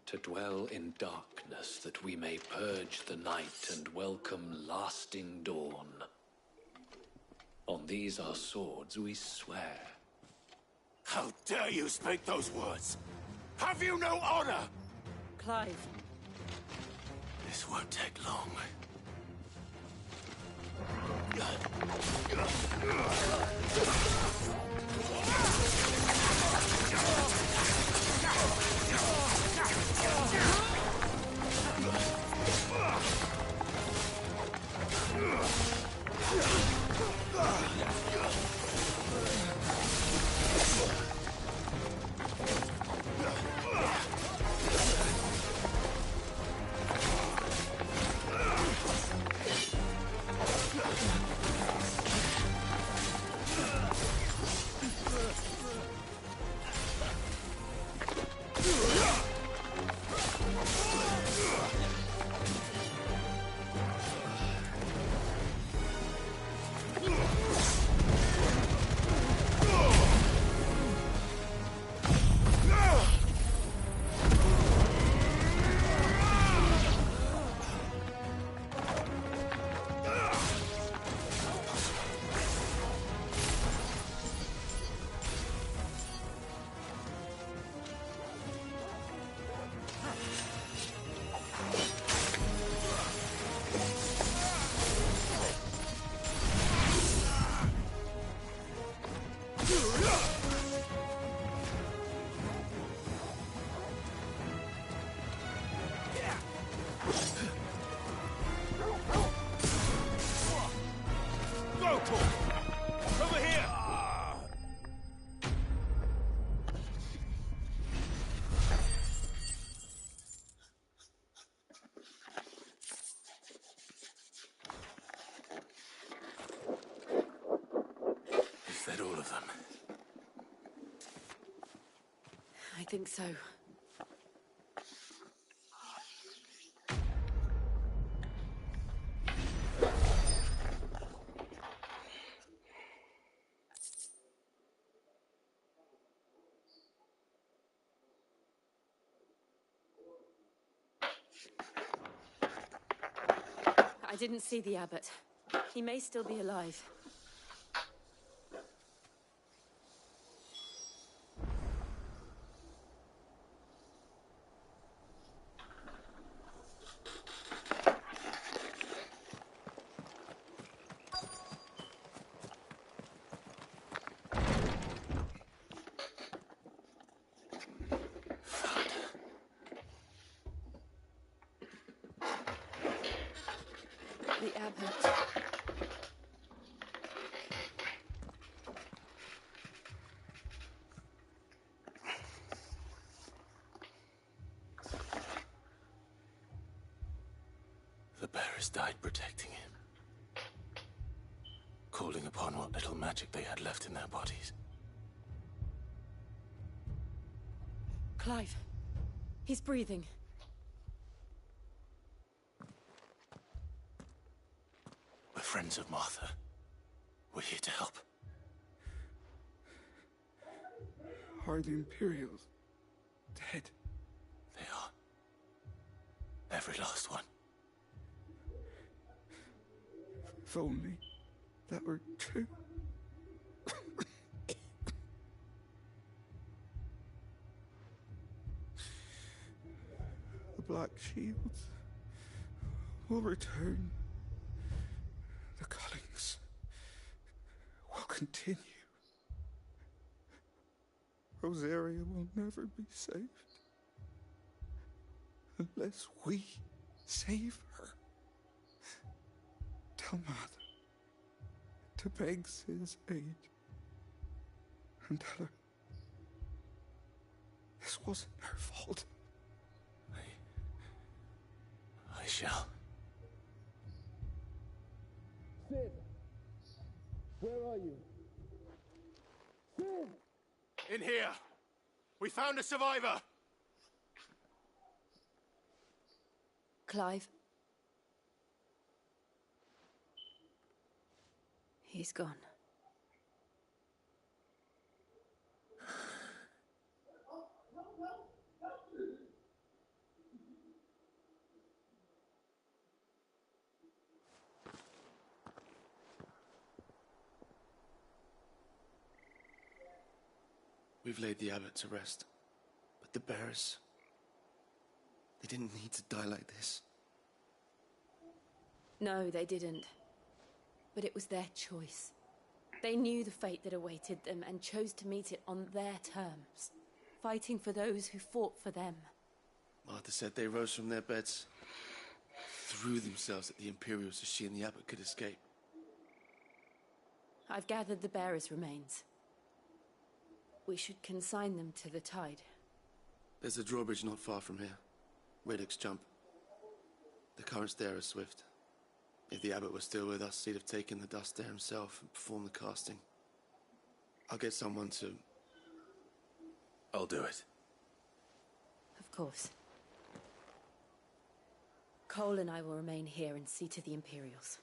To dwell in darkness that we may purge the night and welcome lasting dawn. On these our swords we swear. How dare you speak those words? Have you no honor? Clive. This won't take long. that all of them? I think so. I didn't see the abbot. He may still be alive. The abbot. The bearers died protecting him. Calling upon what little magic they had left in their bodies. Clive. He's breathing. We're friends of Martha. We're here to help. Are the Imperials dead? They are. Every last one. If only that were true. The Black Shields will return. The cullings will continue. Rosaria will never be saved unless we save her. Tell Mother to beg Sid's aid and tell her this wasn't her fault. I shall. Sid, where are you? Sid! In here! We found a survivor! Clive. He's gone. We've laid the abbot to rest. But the bearers... they didn't need to die like this. No, they didn't. But it was their choice. They knew the fate that awaited them and chose to meet it on their terms, fighting for those who fought for them. Martha said they rose from their beds, threw themselves at the Imperials so she and the abbot could escape. I've gathered the bearers' remains. We should consign them to the tide. There's a drawbridge not far from here. Radix jump. The currents there are swift. If the abbot was still with us, he'd have taken the dust there himself and performed the casting. I'll get someone to... I'll do it. Of course. Cole and I will remain here and see to the Imperials.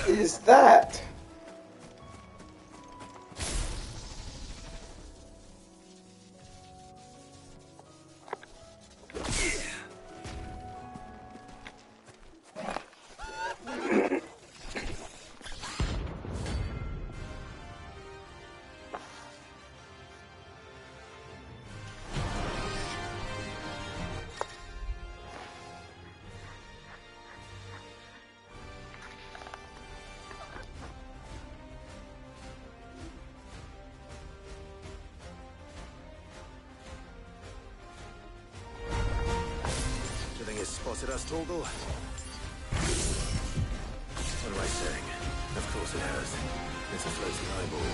is that? Do you think it's spotted us, Torgal? What am I saying? Of course it has. It's a floating eyeball.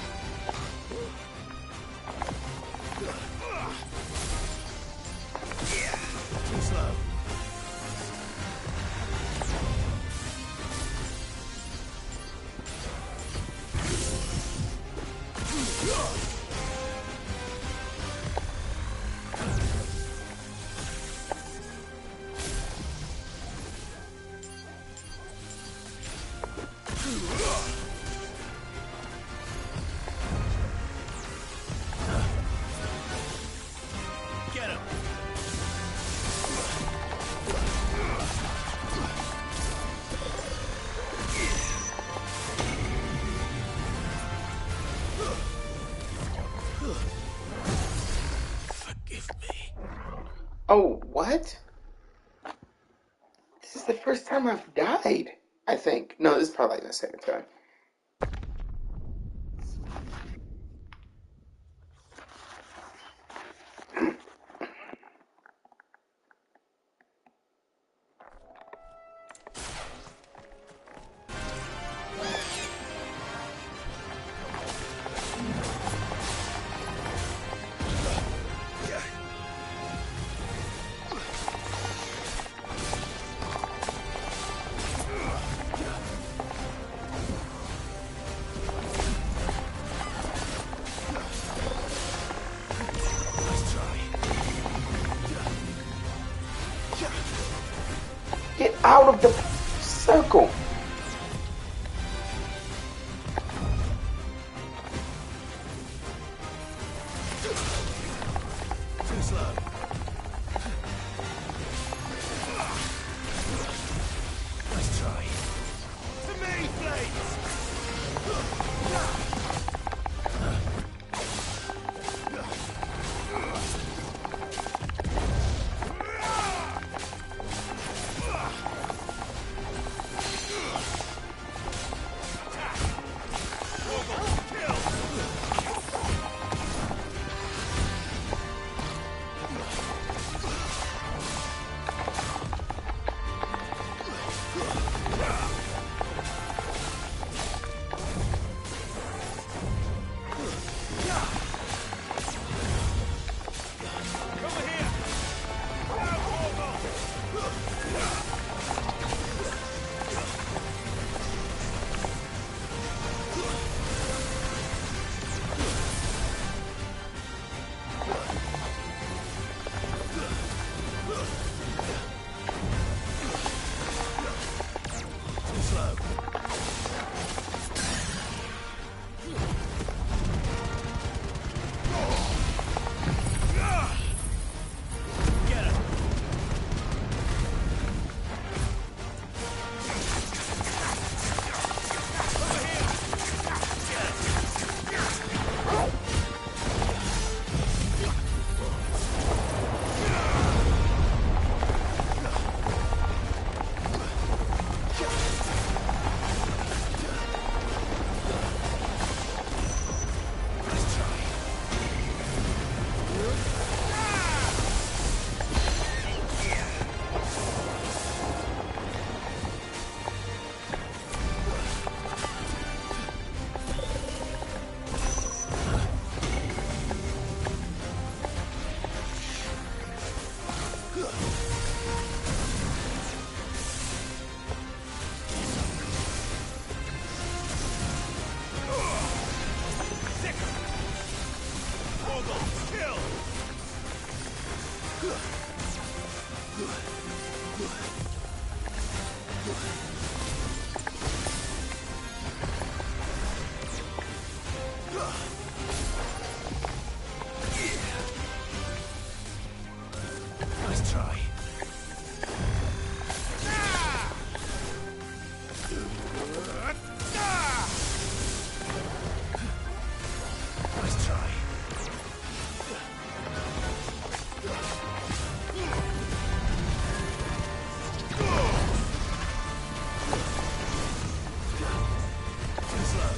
Too slow. Get him! Forgive me. Oh, what? This is the first time I've died, I think. No, this is probably the second time. Get out of the circle! Too slow. Nice try. To me, Blades! Too slow. Get him! Over here! Get him! Nice try. try. Nice try. Too slow.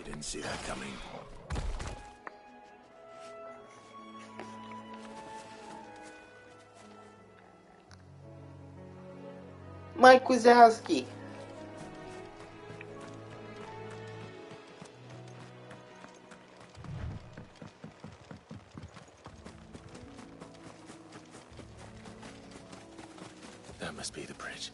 Didn't see that coming. Mike Wazowski. That must be the bridge.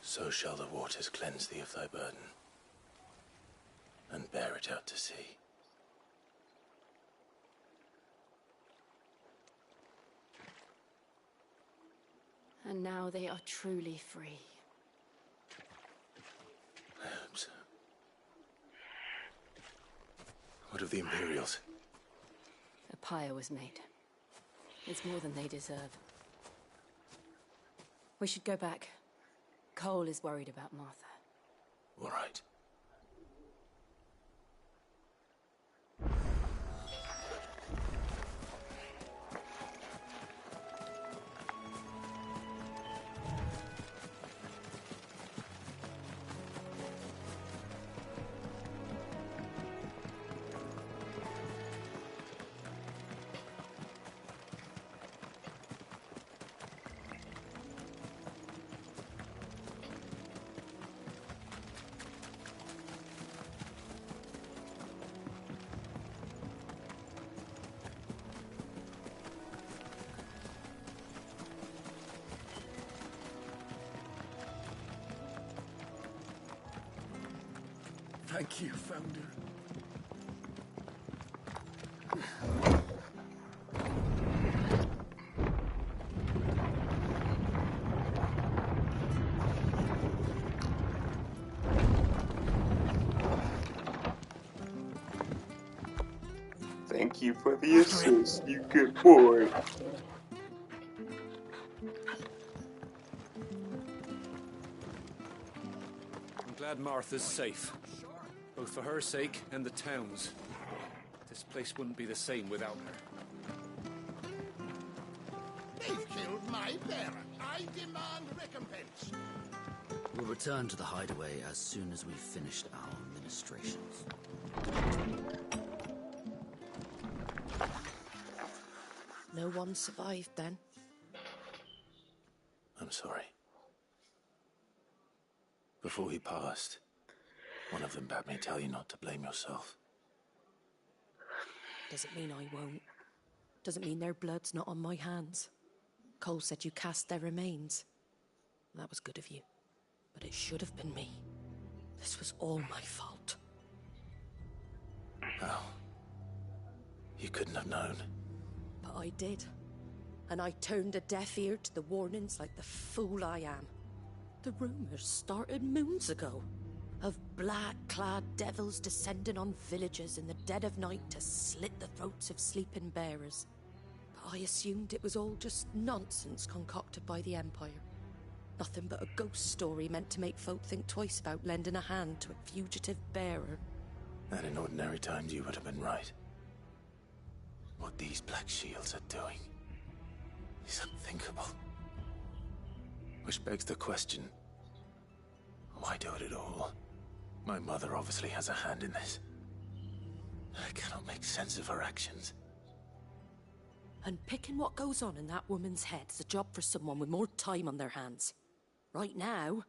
So shall the waters cleanse thee of thy burden, and bear it out to sea. And now they are truly free. I hope so. What of the Imperials? A pyre was made. It's more than they deserve. We should go back. Cole is worried about Martha. All right. Thank you, Founder. Thank you for the assist, you good boy. I'm glad Martha's safe. Both for her sake and the town's. This place wouldn't be the same without her. They've killed my bearer. I demand recompense. We'll return to the hideaway as soon as we've finished our ministrations. No one survived then? I'm sorry. Before he passed, one of them bade me tell you not to blame yourself. Doesn't mean I won't. Doesn't mean their blood's not on my hands. Cole said you cast their remains. That was good of you. But it should have been me. This was all my fault. How? You couldn't have known. But I did. And I turned a deaf ear to the warnings like the fool I am. The rumors started moons ago. Of black-clad devils descending on villages in the dead of night to slit the throats of sleeping bearers. But I assumed it was all just nonsense concocted by the Empire. Nothing but a ghost story meant to make folk think twice about lending a hand to a fugitive bearer. And in ordinary times you would have been right. What these Black Shields are doing is unthinkable. Which begs the question, why do it at all? My mother obviously has a hand in this. I cannot make sense of her actions. And picking what goes on in that woman's head is a job for someone with more time on their hands. Right now,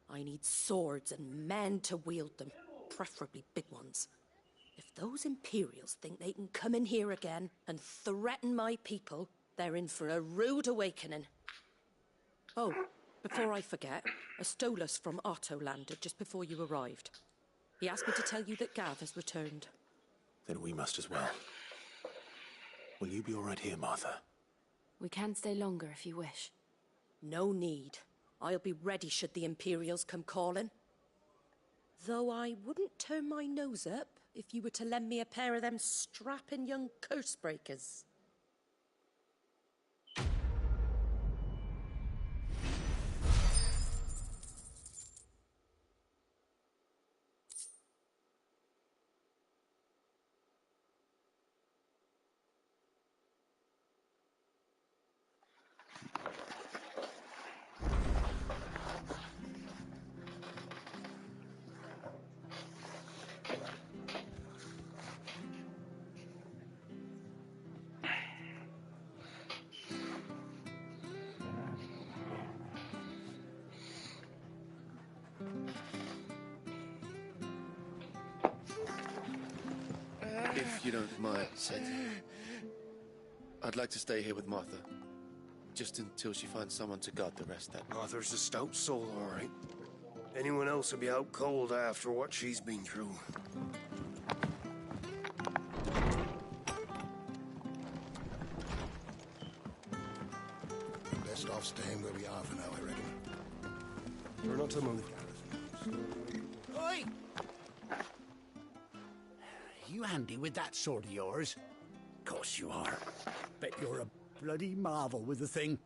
I need swords and men to wield them, preferably big ones. If those Imperials think they can come in here again and threaten my people, they're in for a rude awakening. Oh, before I forget, a Stolas from Otto landed just before you arrived. He asked me to tell you that Gav has returned. Then we must as well. Will you be all right here, Martha? We can stay longer if you wish. No need. I'll be ready should the Imperials come calling. Though I wouldn't turn my nose up if you were to lend me a pair of them strapping young curse breakers. If you don't mind, Seth, I'd like to stay here with Martha. Just until she finds someone to guard the rest that Martha's a stout soul, all right. Anyone else would be out cold after what she's been through. Best off staying where we are for now, I reckon. We're not to move. Oi! You handy with that sword of yours? Course you are. Bet you're a bloody marvel with the thing.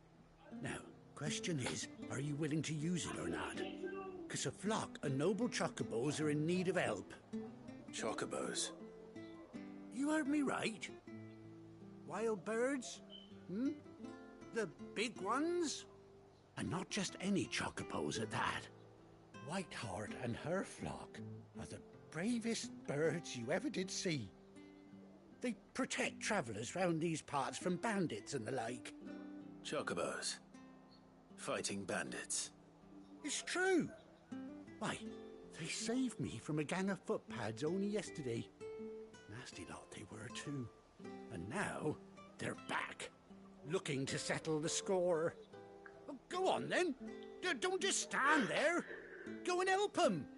Now, question is, are you willing to use it or not? 'Cause a flock of noble chocobos are in need of help. Chocobos? You heard me right. Wild birds? Hmm? The big ones? And not just any chocobos at that. Whiteheart and her flock are the bravest birds you ever did see. They protect travellers round these parts from bandits and the like. Chocobos. Fighting bandits. It's true. Why, they saved me from a gang of footpads only yesterday. Nasty lot they were too. And now, they're back, looking to settle the score. Well, go on then. Don't just stand there. Go and help them.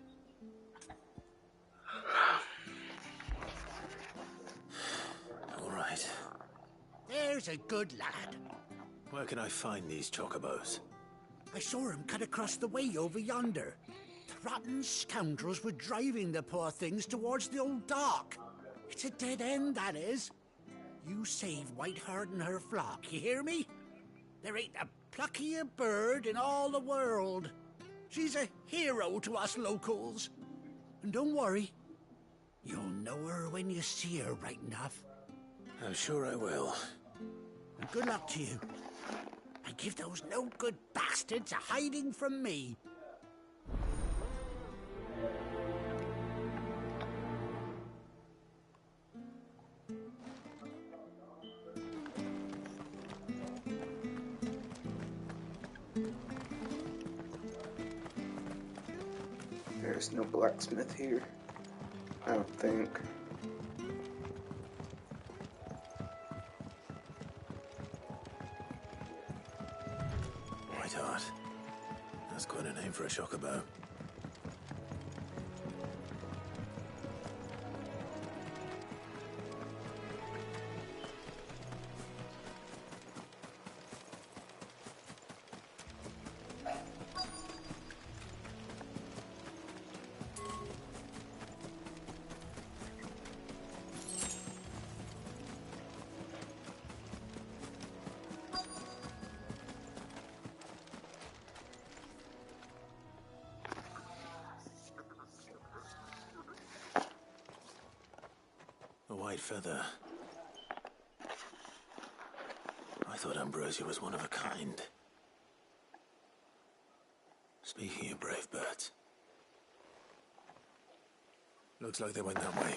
There's a good lad. Where can I find these chocobos? I saw him cut across the way over yonder. The rotten scoundrels were driving the poor things towards the old dock. It's a dead end, that is. You save Whiteheart and her flock, you hear me? There ain't a pluckier bird in all the world. She's a hero to us locals. And don't worry, you'll know her when you see her right enough. I'm sure I will. And good luck to you. And give those no-good bastards a hiding from me. There's no blacksmith here, I don't think. Whiteheart. That's quite a name for a chocobo. A white feather. I thought Ambrosia was one of a kind. Speaking of brave birds. Looks like they went that way.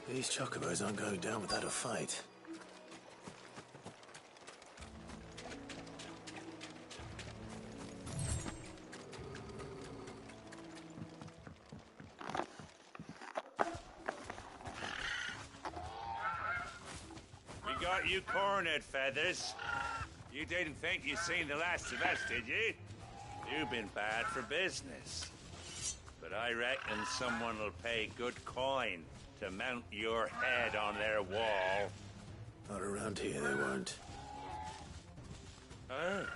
These chocobos aren't going down without a fight. We got you cornered, Feathers. You didn't think you'd seen the last of us, did you? You've been bad for business. But I reckon someone will pay good coin to mount your head on their wall. Not around here, they won't. Oh.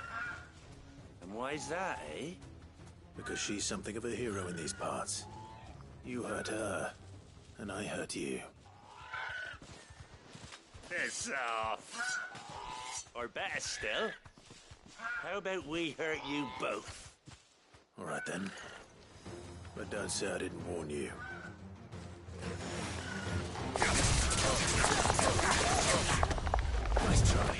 And why's that, eh? Because she's something of a hero in these parts. You hurt her, and I hurt you. Piss off. Or better still, how about we hurt you both? All right then. But don't say I didn't warn you. Nice try.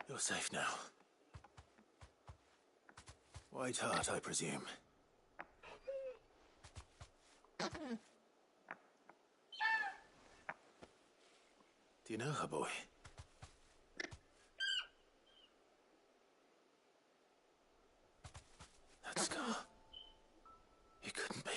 You're safe now. White Heart, I presume. Do you know her, boy? That scar. It couldn't be.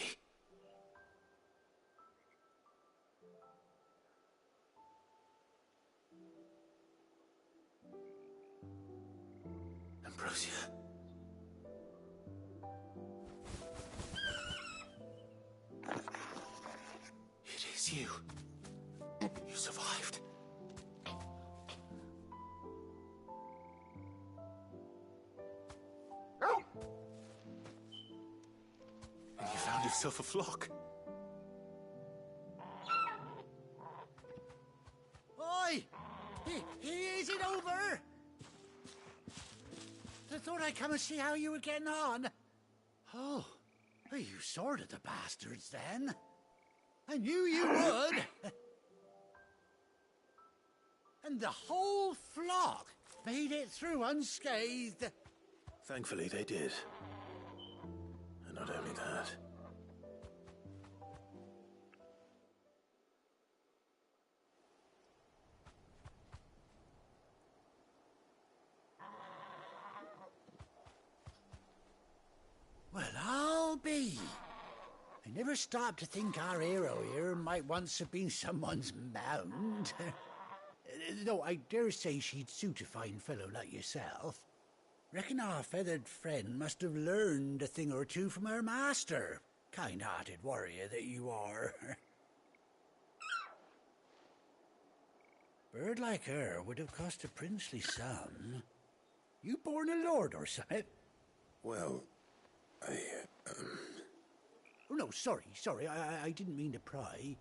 Ambrosia. It is you. You survived. And you found yourself a flock. Oi! Is it over? I thought I'd come and see how you were getting on. Oh, well, you sorted the bastards then. I knew you would. And the whole flock made it through unscathed. Thankfully, they did. And not only that. Well, I'll be. I never stopped to think our hero here might once have been someone's mount. Though I dare say she'd suit a fine fellow like yourself. Reckon our feathered friend must have learned a thing or two from her master. Kind-hearted warrior that you are. Bird like her would have cost a princely sum. You born a lord or something? Well, Oh, no, sorry. I didn't mean to pry.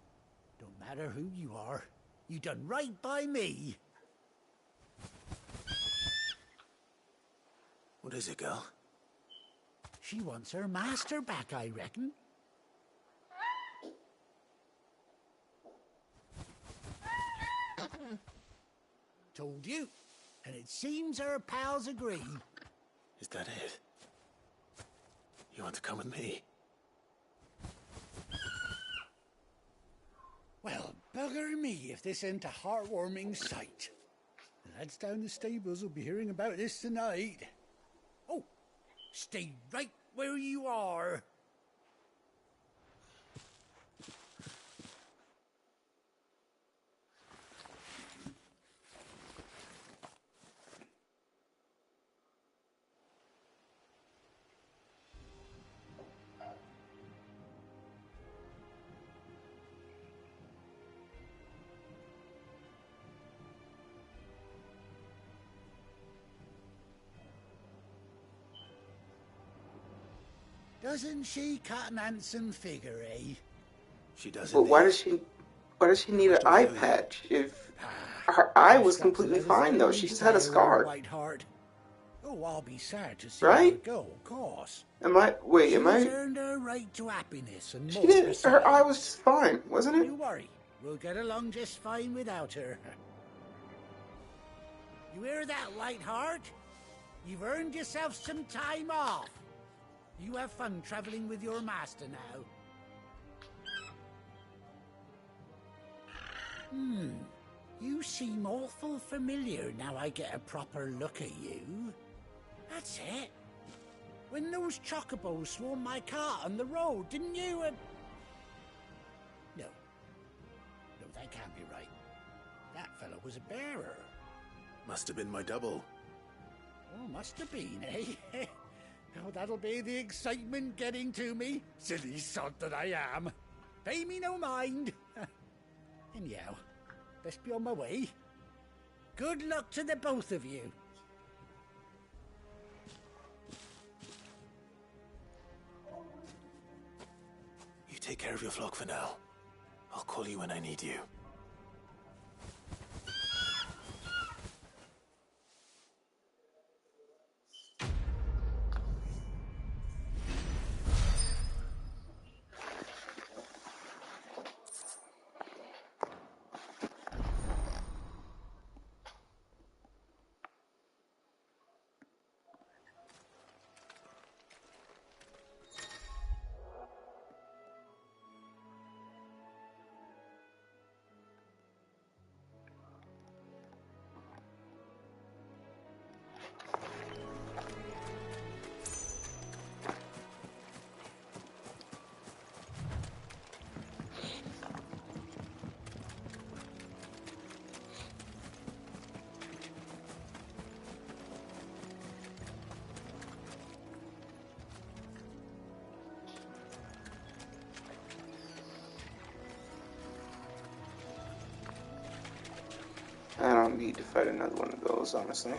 Don't matter who you are. You done right by me. What is it, girl? She wants her master back, I reckon. Told you. And it seems her pals agree. Is that it? You want to come with me? Well, bugger me if this ain't a heartwarming sight. The lads down the stables will be hearing about this tonight. Oh, stay right where you are. Doesn't she cut an handsome figure, eh? She does. But why does she need an eye patch if her eye was completely fine though? She just had a scar. Oh, I'll be sad to see Right? her go, of course. Wait, She's earned her right to happiness and She more didn't. besides. Her eye was just fine, wasn't it? You worry. We'll get along just fine without her. You hear that, Whiteheart? You've earned yourself some time off. You have fun traveling with your master now. You seem awful familiar now I get a proper look at you. That's it. When those chocobos swarmed my cart on the road, didn't you? No, that can't be right. That fellow was a bearer. Must have been my double. Oh, must have been, eh? Oh, that'll be the excitement getting to me. Silly sod that I am. Pay me no mind. Anyhow, best be on my way. Good luck to the both of you. You take care of your flock for now. I'll call you when I need you. I don't need to fight another one of those, honestly.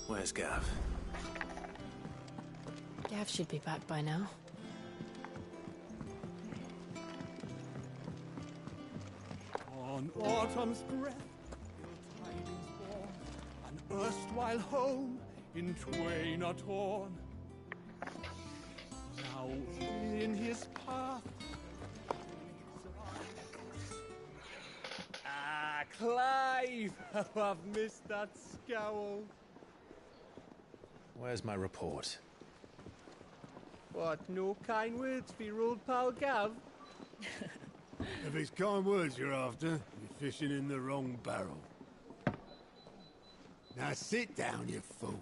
Where's Gav? Gav should be back by now. On autumn's breath, ill tidings born, an erstwhile home in twain are torn. Now in his path, Clive! How I've missed that scowl. Where's my report? What, no kind words for your old pal Gav? If it's kind words you're after, you're fishing in the wrong barrel. Now sit down, you fool.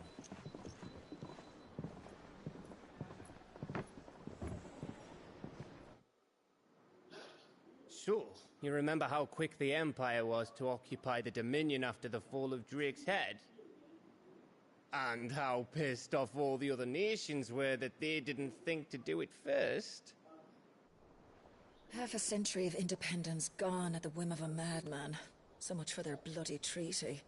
So, you remember how quick the Empire was to occupy the Dominion after the fall of Drake's head? And how pissed off all the other nations were that they didn't think to do it first? Half a century of independence gone at the whim of a madman. So much for their bloody treaty.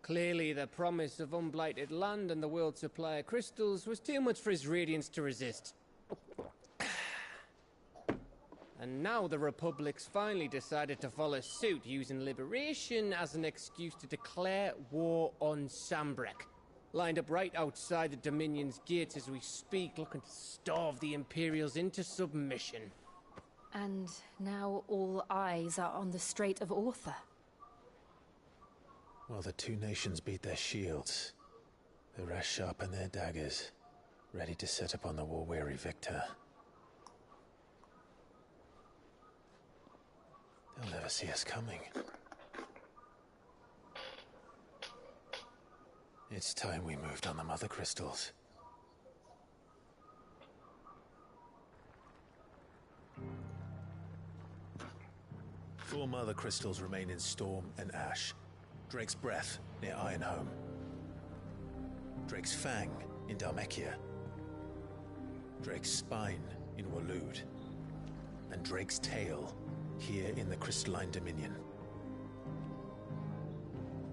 Clearly, the promise of unblighted land and the world's supply of crystals was too much for his radiance to resist. And now the Republic's finally decided to follow suit, using liberation as an excuse to declare war on Sambrek. Lined up right outside the Dominion's gates as we speak, looking to starve the Imperials into submission. And now all eyes are on the Strait of Author. Well, the two nations beat their shields. The rest sharpen their daggers, ready to set upon the war-weary victor. They'll never see us coming. It's time we moved on the Mother Crystals. Four Mother Crystals remain in Storm and Ash. Drake's Breath near Ironhome. Drake's Fang in Dhalmekia. Drake's Spine in Waloed. And Drake's Tail here in the Crystalline Dominion.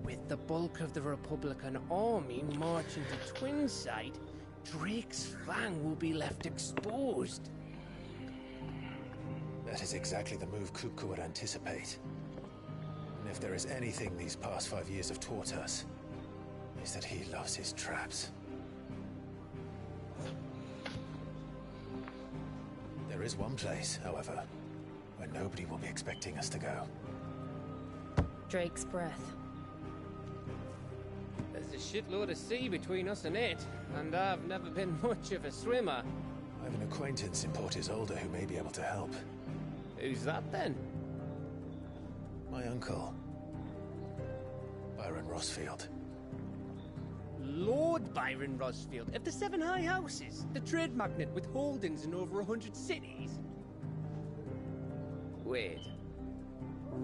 With the bulk of the Republican army marching to Twinside, Drake's Fang will be left exposed. That is exactly the move Kupka would anticipate. And if there is anything these past 5 years have taught us, is that he loves his traps. There is one place, however, where nobody will be expecting us to go. Drake's Breath. There's a shitload of sea between us and it, and I've never been much of a swimmer. I have an acquaintance in Port Isolde who may be able to help. Who's that then? My uncle, Byron Rosfield. Lord Byron Rosfield of the Seven High Houses, the trade magnate with holdings in over 100 cities. Wait,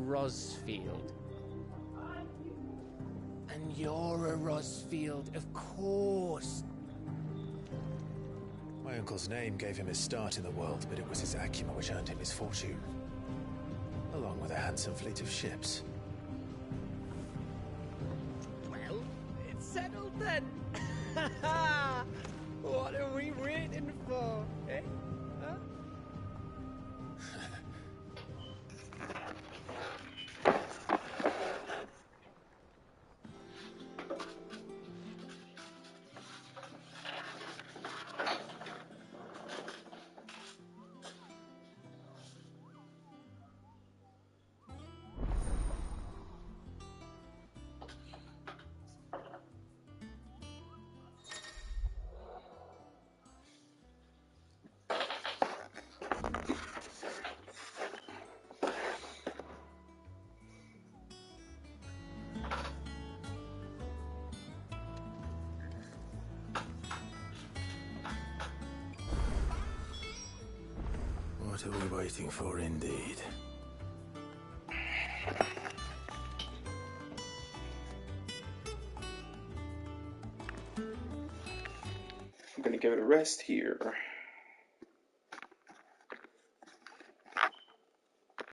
Rosfield. And you're a Rosfield, of course. My uncle's name gave him his start in the world, but it was his acumen which earned him his fortune. Along with a handsome fleet of ships. Well, it's settled then. What are we waiting for, eh? Huh? What are we waiting for, indeed? I'm gonna give it a rest here.